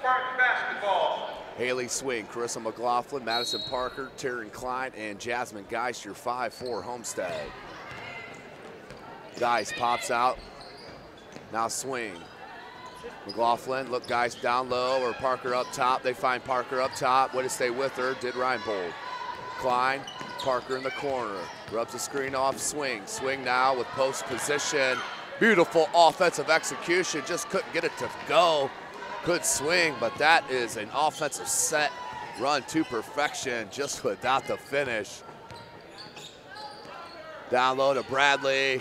Spartan basketball. Haley Swing, Carissa McLaughlin, Madison Parker, Taryn Klein, and Jasmine Geist, your 5-4 Homestead. Geist pops out. Now Swing. McLaughlin, look, Geist down low, or Parker up top. They find Parker up top. Way to stay with her, did Reinbold. Klein, Parker in the corner. Rubs the screen off, Swing. Swing now with post position. Beautiful offensive execution, just couldn't get it to go. Good swing, but that is an offensive set run to perfection, just without the finish. Down low to Bradley,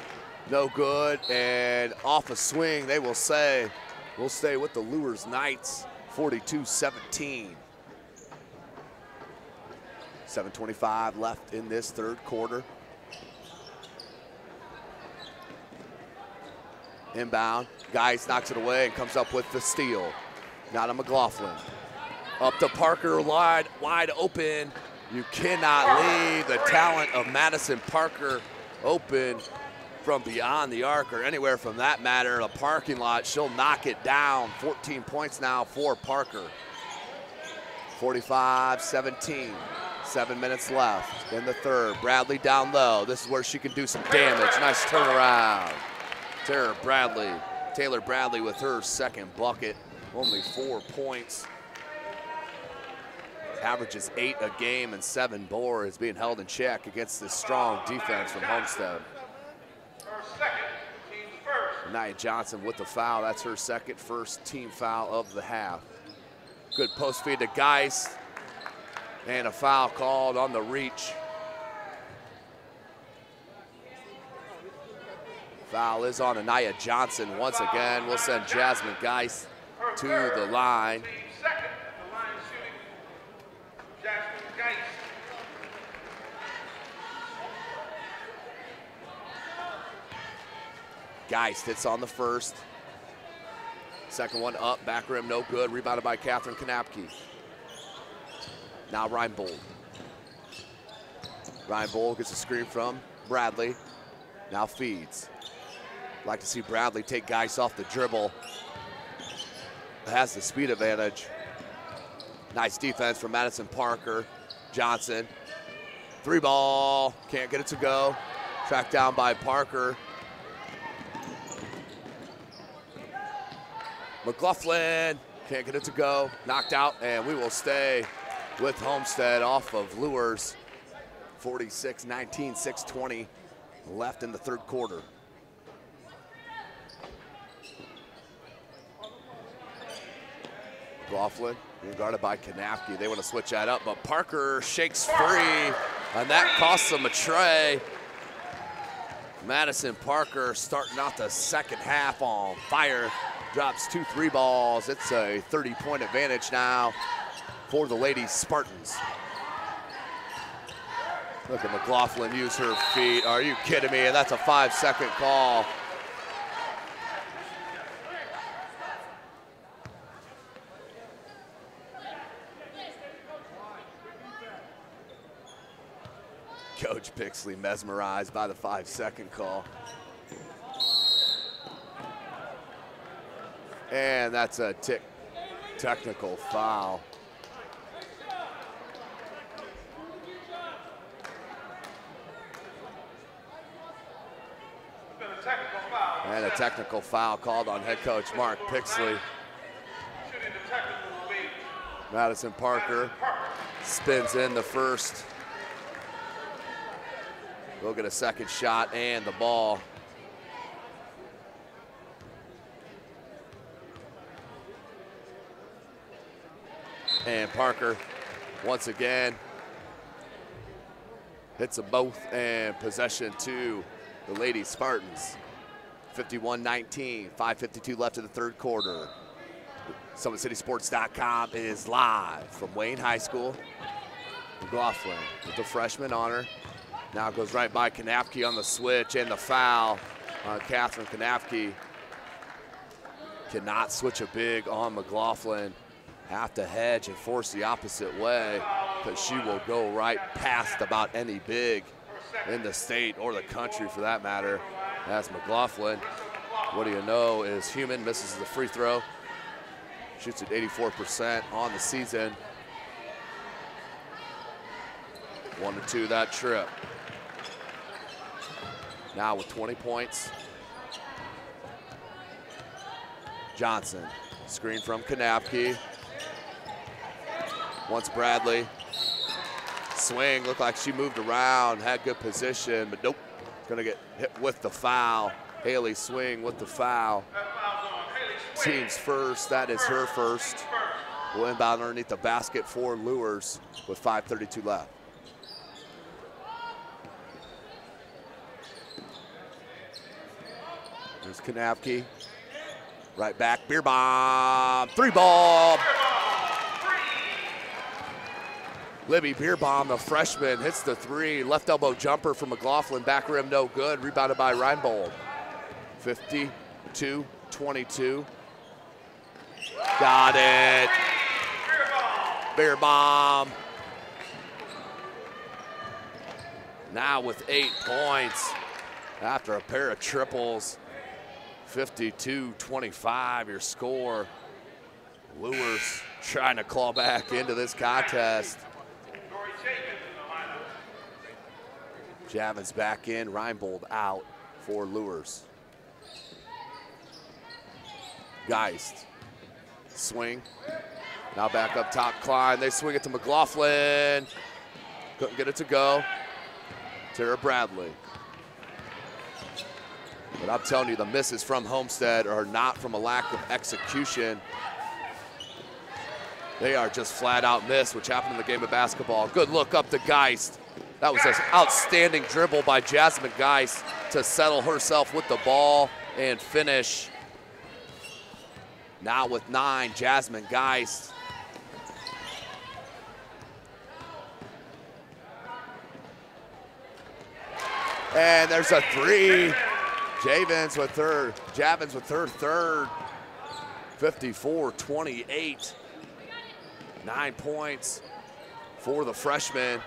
no good, and off a swing, they will say, we'll stay with the Luers Knights, 42-17. 7:25 left in this third quarter. Inbound, Geist knocks it away and comes up with the steal. Now to McLaughlin. Up to Parker, wide open. You cannot leave the talent of Madison Parker open from beyond the arc or anywhere from that matter. The parking lot, she'll knock it down. 14 points now for Parker. 45-17. 7 minutes left in the third. Bradley down low. This is where she can do some damage. Nice turnaround. Taylor Bradley with her second bucket. Only 4 points. Averages 8 a game, and 7 more is being held in check against this strong defense from Homestead. Nia Johnson with the foul. That's her second, first team foul of the half. Good post feed to Geist. And a foul called on the reach. Foul is on Nia Johnson once again. We'll send Jasmine Geist to the line. Geist hits on the first. Second one up, back rim, no good. Rebounded by Catherine Kanapke. Now Reinbold. Reinbold gets a screen from Bradley. Now feeds. Like to see Bradley take Geist off the dribble. Has the speed advantage. Nice defense from Madison Parker. Johnson. 3 ball. Can't get it to go. Tracked down by Parker. McLaughlin. Can't get it to go. Knocked out, and we will stay with Homestead off of Luers. 46-19, 6:20 left in the third quarter. McLaughlin being guarded by Kanapke. They want to switch that up, but Parker shakes free, and that costs them a tray. Madison Parker starting out the second half on fire. Drops 2 3 balls. It's a 30-point advantage now for the Lady Spartans. Look at McLaughlin use her feet. Are you kidding me? That's a 5-second call. Coach Pixley mesmerized by the 5-second call. And that's a technical foul. And a technical foul called on head coach Mark Pixley. Madison Parker spins in the first. We'll get a second shot and the ball. And Parker, once again, hits them both, and possession to the Lady Spartans. 51-19, 5:52 left in the third quarter. SummitCitySports.com is live from Wayne High School. McLaughlin with the freshman on her. Now goes right by Kanapke on the switch, and the foul on Catherine Kanapke. Cannot switch a big on McLaughlin. Have to hedge and force the opposite way, because she will go right past about any big in the state or the country for that matter. That's McLaughlin. What do you know is human, misses the free throw. Shoots at 84% on the season. 1-2 that trip. Now with 20 points. Johnson, screen from Kanapke. Wants Bradley. Swing, looked like she moved around, had good position, but nope. Gonna get hit with the foul. Haley Swing with the foul. Team's first, that is her first. Will inbound underneath the basket for Luers with 5:32 left. There's Kanapke. Right back, beer bomb, 3-ball. Libby Beerbaum, the freshman, hits the 3. Left elbow jumper from McLaughlin. Back rim, no good. Rebounded by Reinbold. 52-22. Got it. Beerbaum. Now with 8 points after a pair of triples. 52-25 your score. Luers trying to claw back into this contest. Javins back in, Reinbold out for Luers. Geist, swing. Now back up top, Klein. They swing it to McLaughlin. Couldn't get it to go. Tara Bradley. But I'm telling you, the misses from Homestead are not from a lack of execution. They are just flat out missed, which happened in the game of basketball. Good look up to Geist. That was an outstanding dribble by Jasmine Geist to settle herself with the ball and finish. Now with 9, Jasmine Geist. And there's a 3. Javins with her third. 54-28. 9 points for the freshman.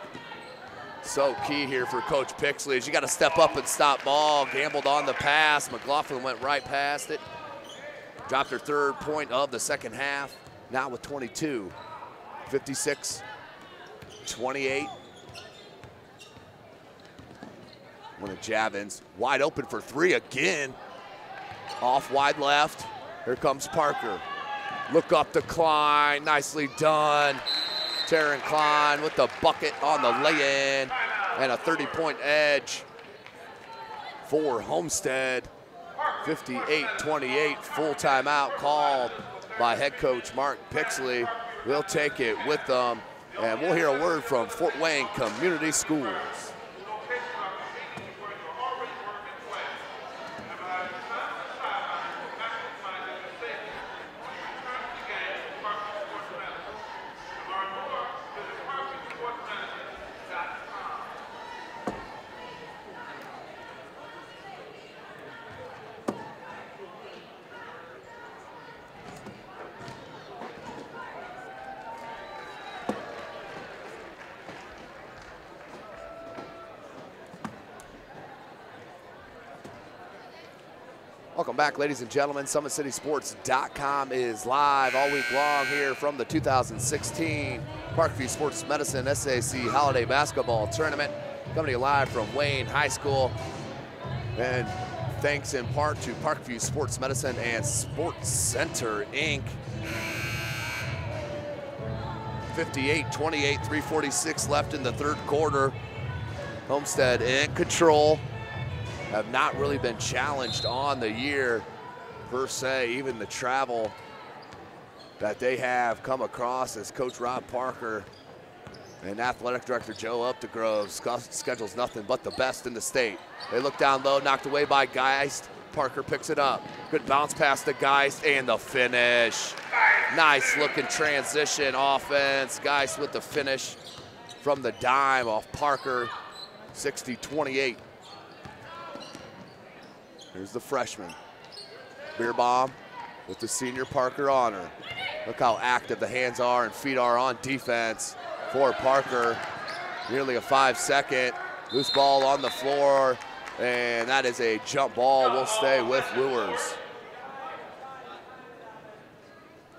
So key here for Coach Pixley is you got to step up and stop ball. Gambled on the pass. McLaughlin went right past it. Dropped her 3rd point of the second half. Now with 22. 56-28. One of Javins wide open for 3 again. Off wide left. Here comes Parker. Look up to Klein. Nicely done. Taryn Klein with the bucket on the lay-in and a 30-point edge for Homestead. 58-28, full timeout called by head coach Mark Pixley. We'll take it with them, and we'll hear a word from Fort Wayne Community Schools. Welcome back, ladies and gentlemen. SummitCitySports.com is live all week long here from the 2016 Parkview Sports Medicine SAC Holiday Basketball Tournament. Coming to you live from Wayne High School. And thanks in part to Parkview Sports Medicine and Sports Center, Inc. 58-28, 3:46 left in the third quarter. Homestead in control. Have not really been challenged on the year per se. Even the travel that they have come across as Coach Rob Parker and Athletic Director Joe Updegrove schedules nothing but the best in the state. They look down low, knocked away by Geist. Parker picks it up. Good bounce pass to Geist and the finish. Nice looking transition offense. Geist with the finish from the dime off Parker. 60-28. Here's the freshman. Beerbaum with the senior Parker on her. Look how active the hands are and feet are on defense for Parker. Nearly a 5-second. Loose ball on the floor, and that is a jump ball. Will stay with Luers.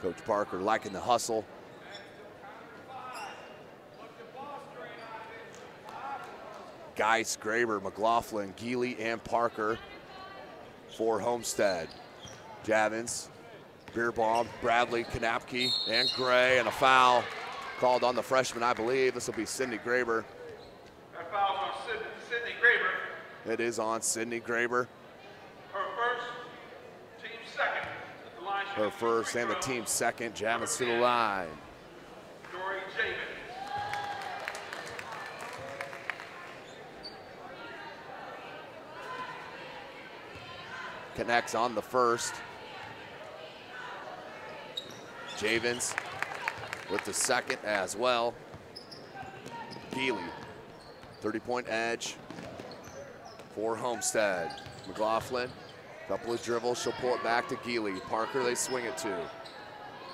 Coach Parker liking the hustle. Geist, Graber, McLaughlin, Geely, and Parker for Homestead. Javins, Beerbaum, Bradley, Kanapke, and Gray, and a foul called on the freshman, I believe. This will be Sydney Graber. That foul's on Sydney Graber. It is on Sydney Graber. Her first, team second. At the line, Her first and the team second. Javins to the line. Dory Javins. Connects on the first. Javins with the second as well. Geely, 30-point edge for Homestead. McLaughlin, couple of dribbles, she'll pull it back to Geely. Parker, they swing it to.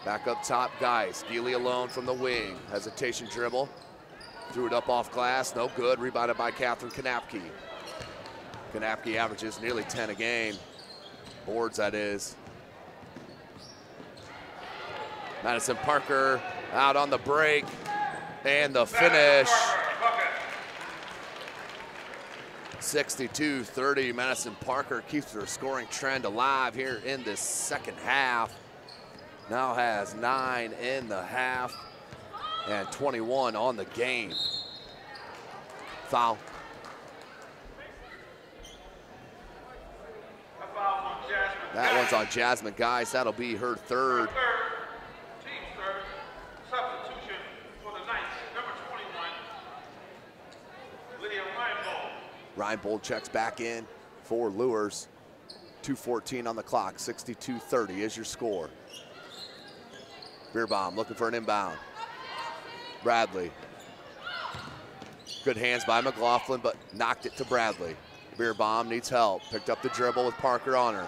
Back up top, Geist. Geely alone from the wing. Hesitation dribble. Threw it up off glass, no good. Rebounded by Catherine Kanapke. Kanapke averages nearly 10 a game. Boards, that is. Madison Parker out on the break, and the finish. 62-30, Madison Parker keeps her scoring trend alive here in this second half. Now has 9 in the half and 21 on the game. Foul. That one's on Jasmine Geist. That'll be her third. Team's third. Substitution for the Knights, number 21, Lydia Reinbold. Reinbold checks back in for Luers. 2:14 on the clock. 62-30 is your score. Beerbaum looking for an inbound. Bradley. Good hands by McLaughlin, but knocked it to Bradley. Beerbaum needs help. Picked up the dribble with Parker on her.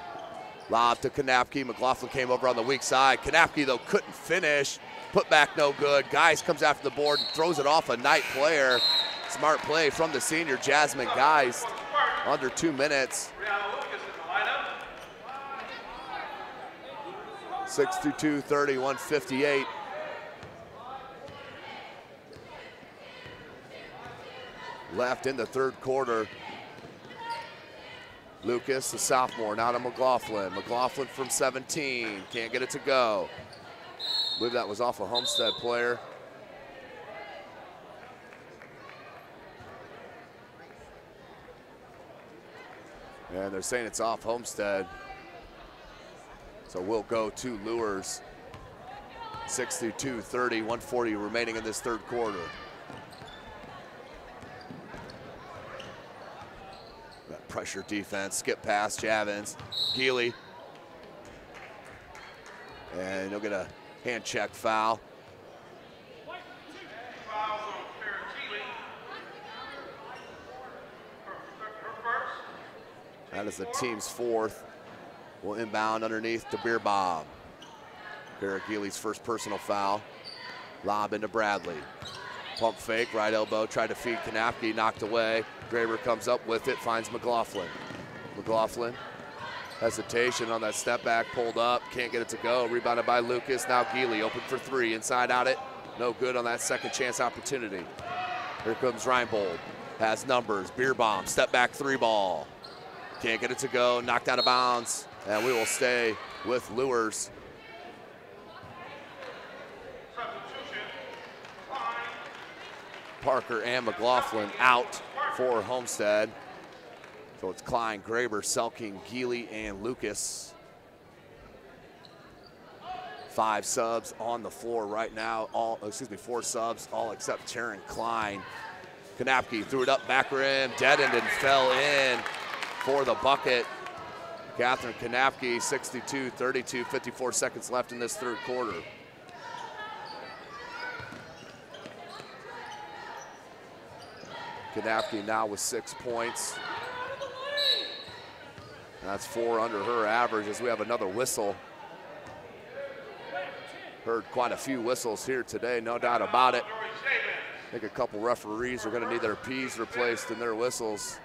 Lob to Kanapke. McLaughlin came over on the weak side. Kanapke, though, couldn't finish. Put back no good. Geist comes after the board and throws it off a Knight player. Smart play from the senior Jasmine Geist. Under 2 minutes. 62-30, 158. Left in the third quarter. Lucas, the sophomore, now to McLaughlin. McLaughlin from 17, can't get it to go. I believe that was off a Homestead player. And they're saying it's off Homestead. So we'll go to Luers. 62-30, 140 remaining in this third quarter. That pressure defense, skip pass, Javins, Geely. And he'll get a hand check foul. That is the team's fourth. Will inbound underneath to Beerbaum. Barrett Geely's first personal foul. Lob into Bradley. Pump fake, right elbow, tried to feed Kanapke, knocked away. Graber comes up with it, finds McLaughlin. McLaughlin Hesitation on that step back, pulled up, can't get it to go. Rebounded by Lucas. Now Geely open for three, inside out it. No good on that second chance opportunity. Here comes Reinbold. Has numbers, beer bomb, step back three ball. Can't get it to go, knocked out of bounds. And we will stay with Luers. Parker and McLaughlin out for Homestead. So it's Klein, Graber, Selking, Geely, and Lucas. 5 subs on the floor right now. 4 subs, all except Taryn Klein. Kanapke threw it up, back rim, deadened and fell in for the bucket. Catherine Kanapke, 62-32, 54 seconds left in this third quarter. Kanapke now with 6 points. That's 4 under her average as we have another whistle. Heard quite a few whistles here today, no doubt about it. I think a couple referees are going to need their P's replaced in their whistles.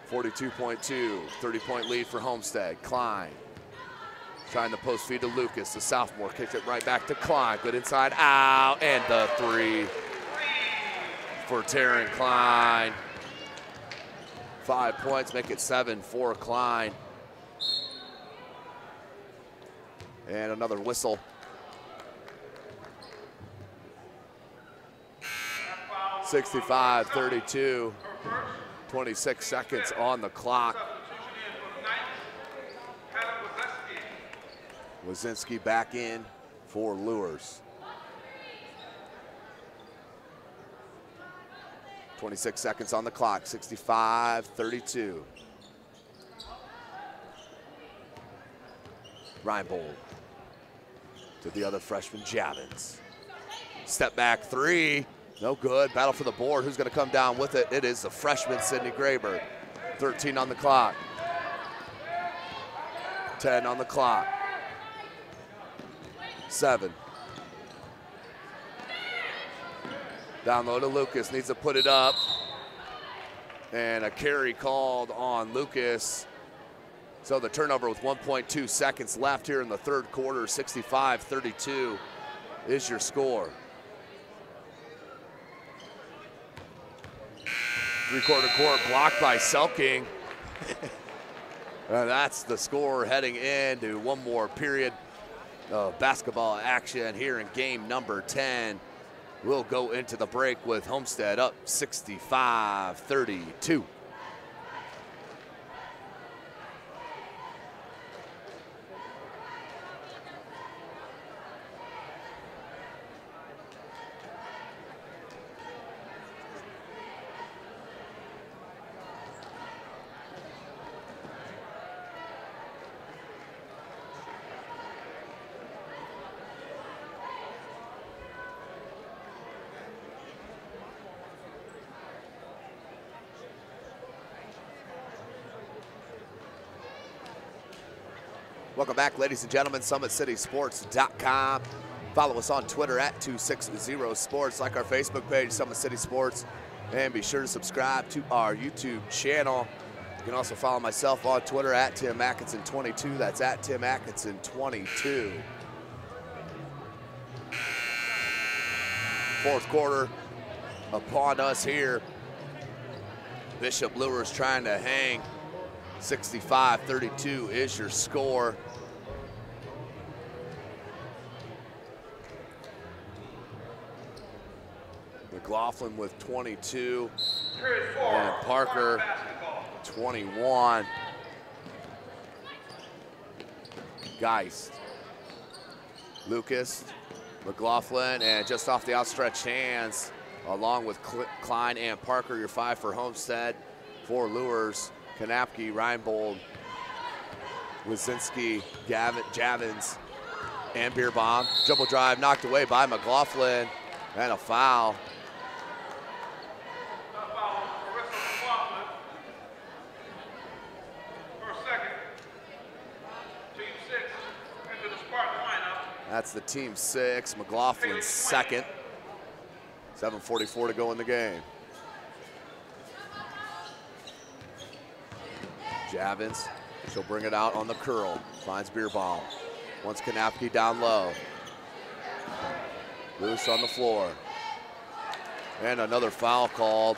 42.2, 30-point lead for Homestead. Klein trying to post feed to Lucas, the sophomore, kicks it right back to Klein. Good inside out, and the three for Taryn Klein. 5 points, make it 7 for Klein. And another whistle. 65-32, 26 seconds on the clock. Wazinski back in for Luers. 26 seconds on the clock, 65-32. Reinbold to the other freshman, Javins. Step back three, no good. Battle for the board, who's gonna come down with it? It is the freshman, Sydney Graber. 13 on the clock. 10 on the clock. 7. Down low to Lucas, needs to put it up. And a carry called on Lucas. So the turnover with 1.2 seconds left here in the third quarter, 65-32 is your score. Three-quarter court blocked by Selking. And that's the score heading into one more period of basketball action here in game number 10. We'll go into the break with Homestead up 65-32. Welcome back, ladies and gentlemen. SummitCitySports.com. Follow us on Twitter at 260sports. Like our Facebook page, Summit City Sports. And be sure to subscribe to our YouTube channel. You can also follow myself on Twitter at Tim Atkinson22. That's at Tim Atkinson22. Fourth quarter upon us here. Bishop Luers trying to hang. 65-32 is your score. McLaughlin with 22 and Parker 21. Geist, Lucas, McLaughlin, and just off the outstretched hands, along with Klein and Parker, your 5 for Homestead. For Luers, Kanapke, Reinbold, Wazinski, Javins, and Beerbaum. Dribble drive knocked away by McLaughlin, and a foul. That's the team 6, McLaughlin's second. 7:44 to go in the game. Javins She'll bring it out on the curl. Finds Beerbaum. Wants Kanapke down low. Loose on the floor. And another foul called.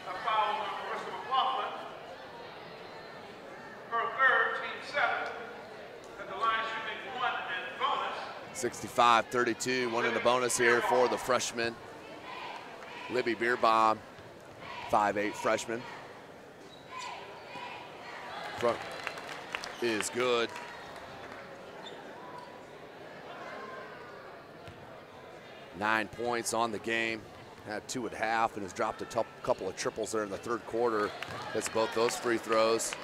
A foul on Marissa McLaughlin. Her third, team 7. At the line shooting 1 and bonus. 65-32, 1 in the bonus here for the freshman. Libby Beerbaum, 5'8" freshman. Front is good. Nine points on the game. Had 2 at half and has dropped a couple of triples there in the third quarter. Hits both those free throws.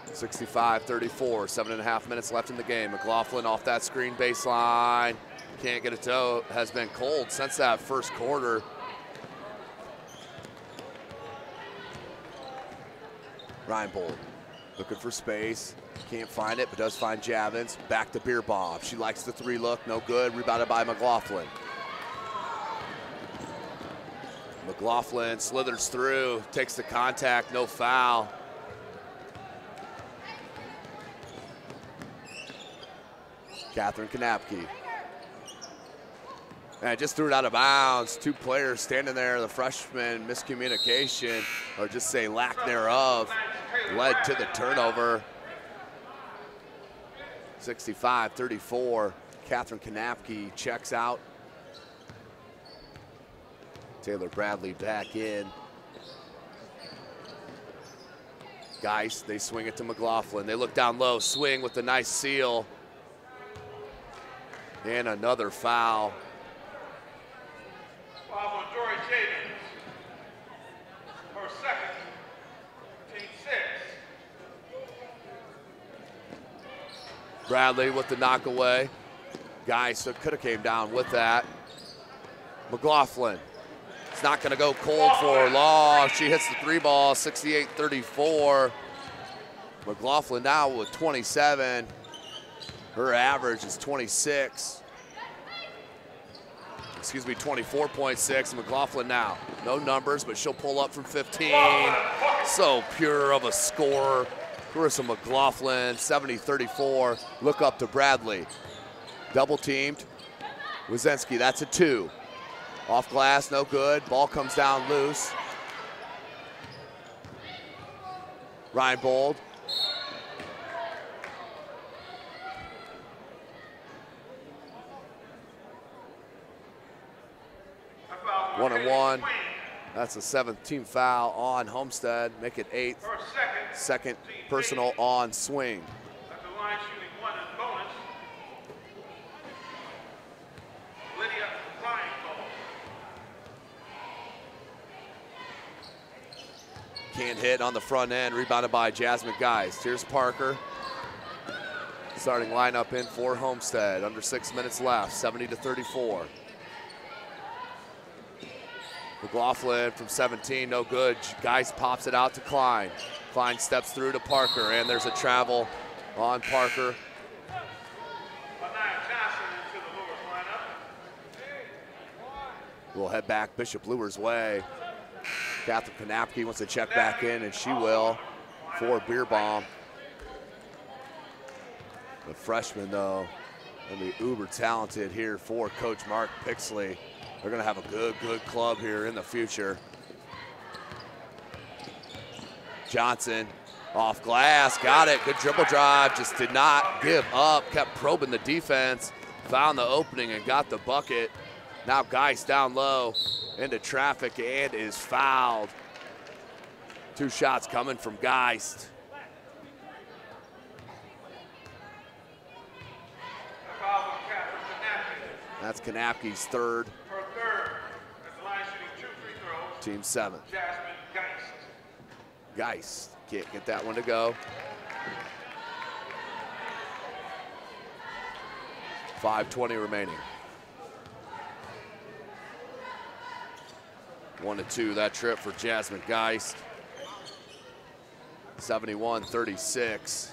(65-34), 7.5 minutes left in the game. McLaughlin off that screen baseline. Can't get it to, has been cold since that first quarter. Reinbold looking for space. Can't find it, but does find Javins. Back to Beerbaum. She likes the 3 look, no good. Rebounded by McLaughlin. McLaughlin slithers through, takes the contact, no foul. Catherine Kanapke. And just threw it out of bounds. 2 players standing there. The freshman miscommunication, or just say lack thereof, led to the turnover. 65-34. Catherine Kanapke checks out. Taylor Bradley back in. Geist, they swing it to McLaughlin. They look down low, swing with a nice seal. And another foul. Foul on Jory Javins. Her second, team 6. Bradley with the knockaway. Geist could have came down with that. McLaughlin. It's not going to go cold for long. She hits the 3 ball, 68-34. McLaughlin now with 27. Her average is 26. Excuse me, 24.6. McLaughlin now, no numbers, but she'll pull up from 15. So pure of a score. Carissa McLaughlin, 70-34. Look up to Bradley. Double teamed. Wazensky, that's a 2. Off glass, no good. Ball comes down loose. Reinbold. One and one. That's the 7th team foul on Homestead. Make it 8th. Second personal on Swing. At the line shooting 1 and bonus. Lydia Reinbold. Can't hit on the front end. Rebounded by Jasmine Geist. Here's Parker. Starting lineup in for Homestead. Under 6 minutes left. 70-34. McLaughlin from 17, no good. Geist pops it out to Klein. Klein steps through to Parker, and there's a travel on Parker. We'll head back Bishop Luers' way. Catherine Kanapke wants to check back in, and she will for Beerbaum. The freshman, though, going to be uber talented here for Coach Mark Pixley. They're going to have a good club here in the future. Johnson off glass, got it, good dribble drive, just did not give up, kept probing the defense, found the opening and got the bucket. Now Geist down low into traffic and is fouled. 2 shots coming from Geist. That's Kanapke's 3rd. Her 3rd. At the line shooting 2 free throws. Team 7. Jasmine Geist. Geist can't get that one to go. 5:20 remaining. 1-2 that trip for Jasmine Geist. 71-36.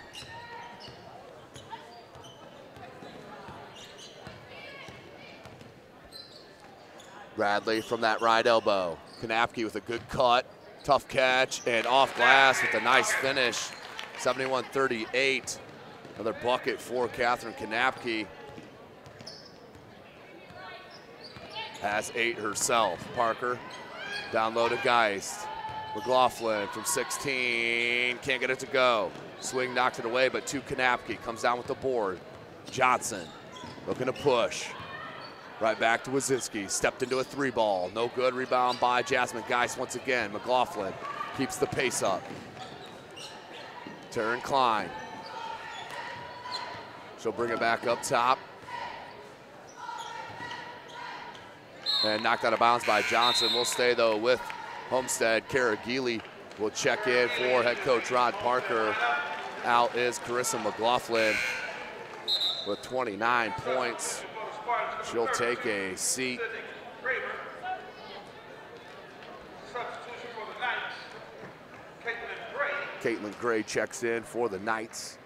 Bradley from that right elbow. Kanapke with a good cut, tough catch, and off glass with a nice finish. 71-38. Another bucket for Catherine Kanapke. Has 8 herself. Parker down low to Geist. McLaughlin from 16, can't get it to go. Swing knocked it away, but to Kanapke, comes down with the board. Johnson looking to push. Right back to Wazinski, stepped into a 3-ball. No good, rebound by Jasmine Geist once again. McLaughlin keeps the pace up. Taryn Klein. She'll bring it back up top. And knocked out of bounds by Johnson. We'll stay though with Homestead. Kara Geely will check in for head coach Rod Parker. Out is Carissa McLaughlin with 29 points. She'll take a seat. Substitution for the Knights, Caitlin Gray. Caitlin Gray checks in for the Knights.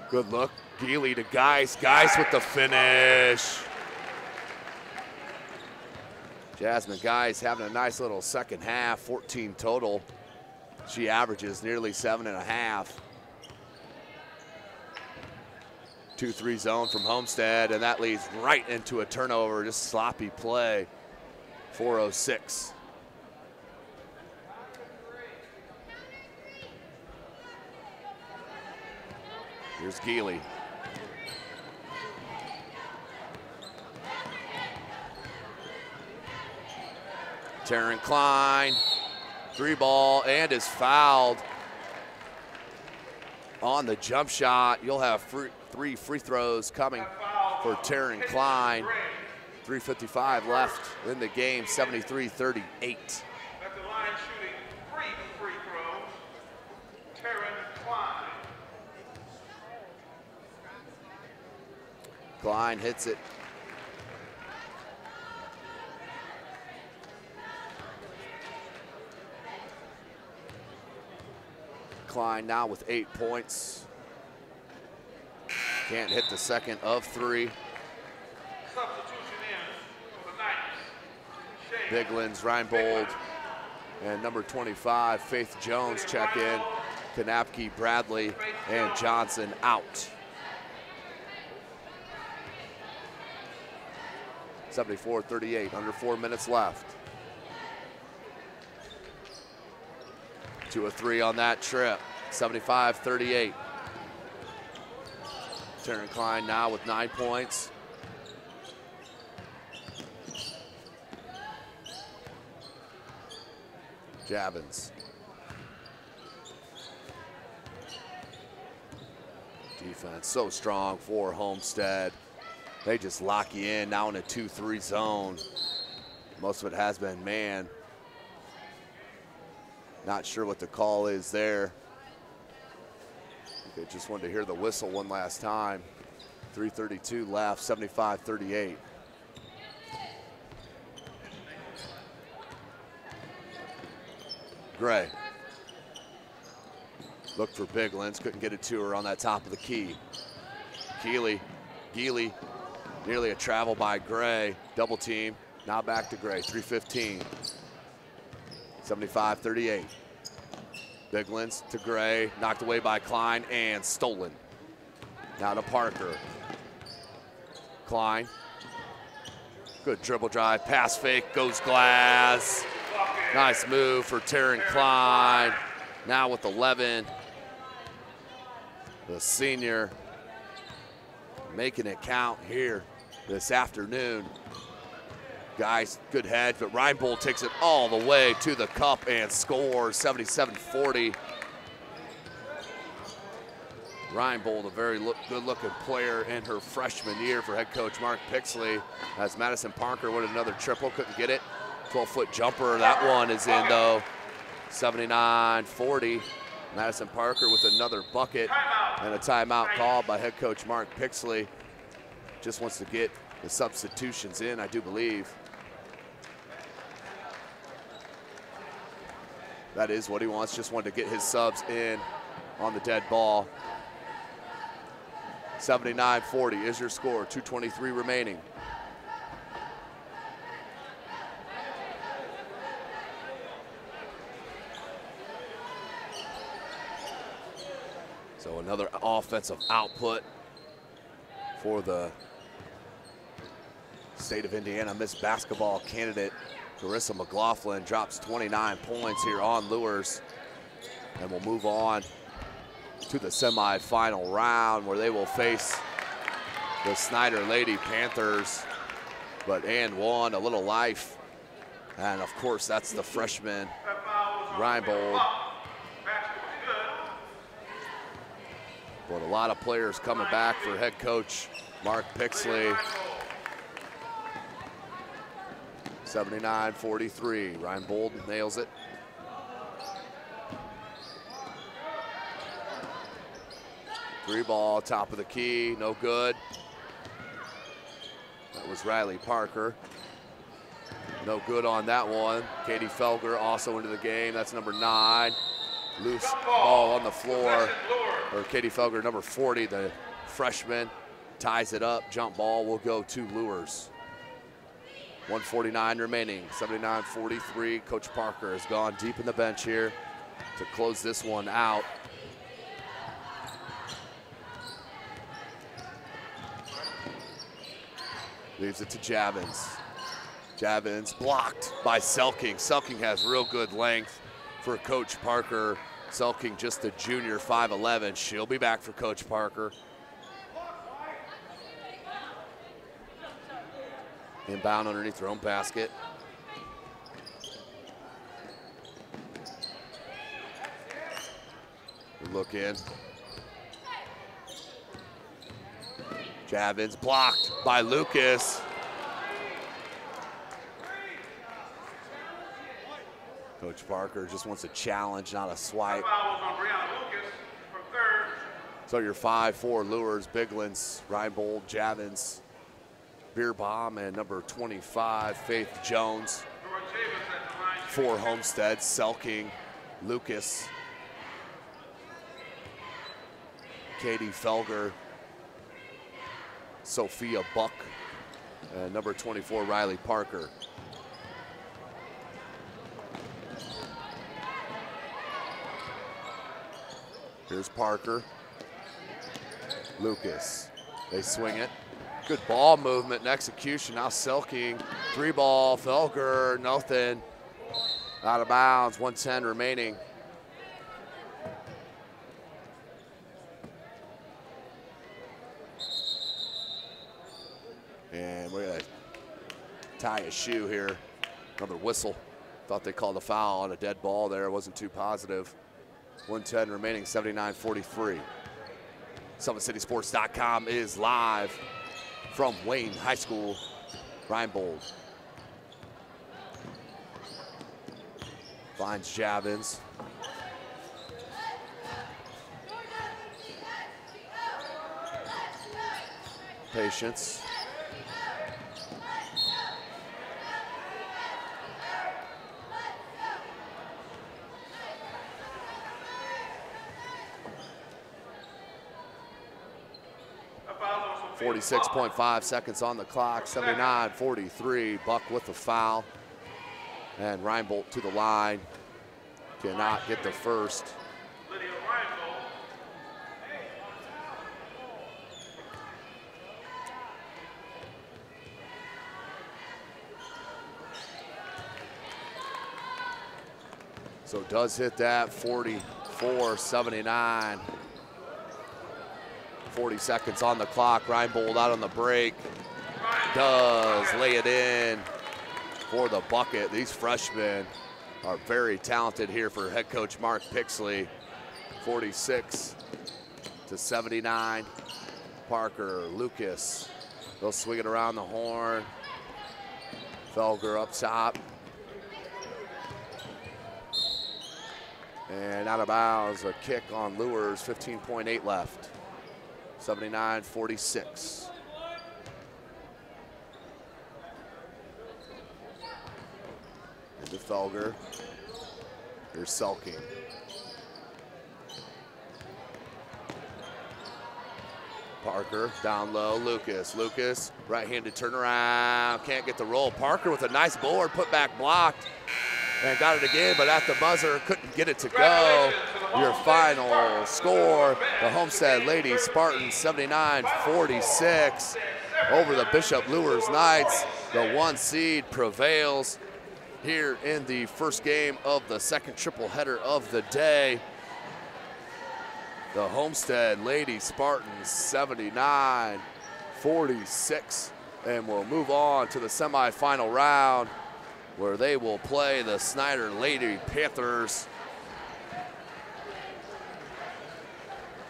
Good look, Geely to Geist. Geist with the finish. Jasmine Geist having a nice little second half, 14 total. She averages nearly 7.5. 2-3 zone from Homestead, and that leads right into a turnover, just sloppy play. 4:06. Here's Geely. Taryn Klein, 3-ball, and is fouled on the jump shot. You'll have 3 free throws coming for Taryn Klein. 3:55 left in the game, 73-38. At the line shooting 3 free throws, Taryn Klein. Klein hits it. Klein now with 8 points. Can't hit the second of 3. Substitution in for the Knights. Biglands, Reinbold, and number 25, Faith Jones check in. Kanapke, Bradley, and Johnson out. 74-38, under 4 minutes left. 2 of 3 on that trip, 75-38. Taryn Klein now with 9 points. Javins. Defense so strong for Homestead. They just lock you in now in a 2-3 zone. Most of it has been man. Not sure what the call is there. They just wanted to hear the whistle one last time. 3:32 left, 75-38. Gray. Looked for Biglands, couldn't get it to her on that top of the key. Geely, nearly a travel by Gray. Double team, now back to Gray, 3:15. 75-38. Biglands to Gray, knocked away by Klein and stolen. Now to Parker. Klein. Good dribble drive, pass fake, goes glass. Nice move for Taryn Klein. Now with 11. The senior making it count here this afternoon. Guys, good head, but Reinbold takes it all the way to the cup and scores, 77-40. Reinbold, a very good-looking player in her freshman year for head coach Mark Pixley. As Madison Parker with another triple, couldn't get it. 12-foot jumper, that one is in though. 79-40. Madison Parker with another bucket and a timeout called by head coach Mark Pixley. Just wants to get the substitutions in, I do believe. That is what he wants, just wanted to get his subs in. on the dead ball. 79-40 is your score, 2:23 remaining. So another offensive output for the State of Indiana Miss Basketball candidate. Carissa McLaughlin drops 29 points here on Luers. And we'll move on to the semifinal round where they will face the Snyder Lady Panthers. But and one, a little life. And of course, that's the freshman, Reinbold. But a lot of players coming back for head coach Mark Pixley. 79-43, Reinbold nails it. Three ball, top of the key, no good. That was Riley Parker. No good on that one. Katie Felger also into the game, that's number 9. Loose ball on the floor. Or Katie Felger, number 40, the freshman, ties it up. Jump ball will go to Luers. 1:49 remaining, 79-43. Coach Parker has gone deep in the bench here to close this one out. Leaves it to Javins. Javins blocked by Selking. Selking has real good length for Coach Parker. Selking just a junior, 5'11". She'll be back for Coach Parker. Inbound underneath their own basket. Good look in. Javins blocked by Lucas. Coach Parker just wants a challenge, not a swipe. So your 5-4 Luers, Biglands, Reinbold, Javins, Beerbaum, and number 25, Faith Jones. For Homestead, Selking, Lucas, Katie Felger, Sophia Buck, and number 24, Riley Parker. Here's Parker. Lucas. They swing it. Good ball movement and execution. Now Selking. 3-ball. Felger. Nothing. Out of bounds. 1:10 remaining. And we're going to tie a shoe here. Another whistle. Thought they called a foul on a dead ball there. It wasn't too positive. 1:10 remaining, 79-43. SummitCitySports.com is live from Wayne High School. Reinbold finds Javins. Patience. .5 seconds on the clock, 79-43. Buck with the foul. And Reinbold to the line. Cannot get the first. So does hit that, 44-79. 40 seconds on the clock. Reinbold out on the break. Does lay it in for the bucket. These freshmen are very talented here for head coach Mark Pixley. 46-79. Parker, Lucas. They'll swing it around the horn. Felger up top. And out of bounds, a kick on Luers, 15.8 left. 79-46. Into Felger. Here's Selking. Parker down low, Lucas. Lucas, right-handed turnaround, can't get the roll. Parker with a nice board, put back blocked, and got it again, but at the buzzer, couldn't get it to go. Your final score, the Homestead Lady Spartans 79-46 over the Bishop Luers Knights. The 1 seed prevails here in the first game of the second triple header of the day. The Homestead Lady Spartans 79-46, and we'll move on to the semifinal round where they will play the Snyder Lady Panthers.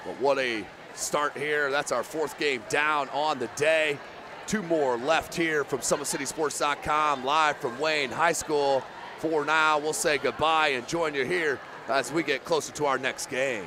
But what a start here. That's our 4th game down on the day. 2 more left here from SummitCitySports.com, live from Wayne High School. For now, we'll say goodbye and join you here as we get closer to our next game.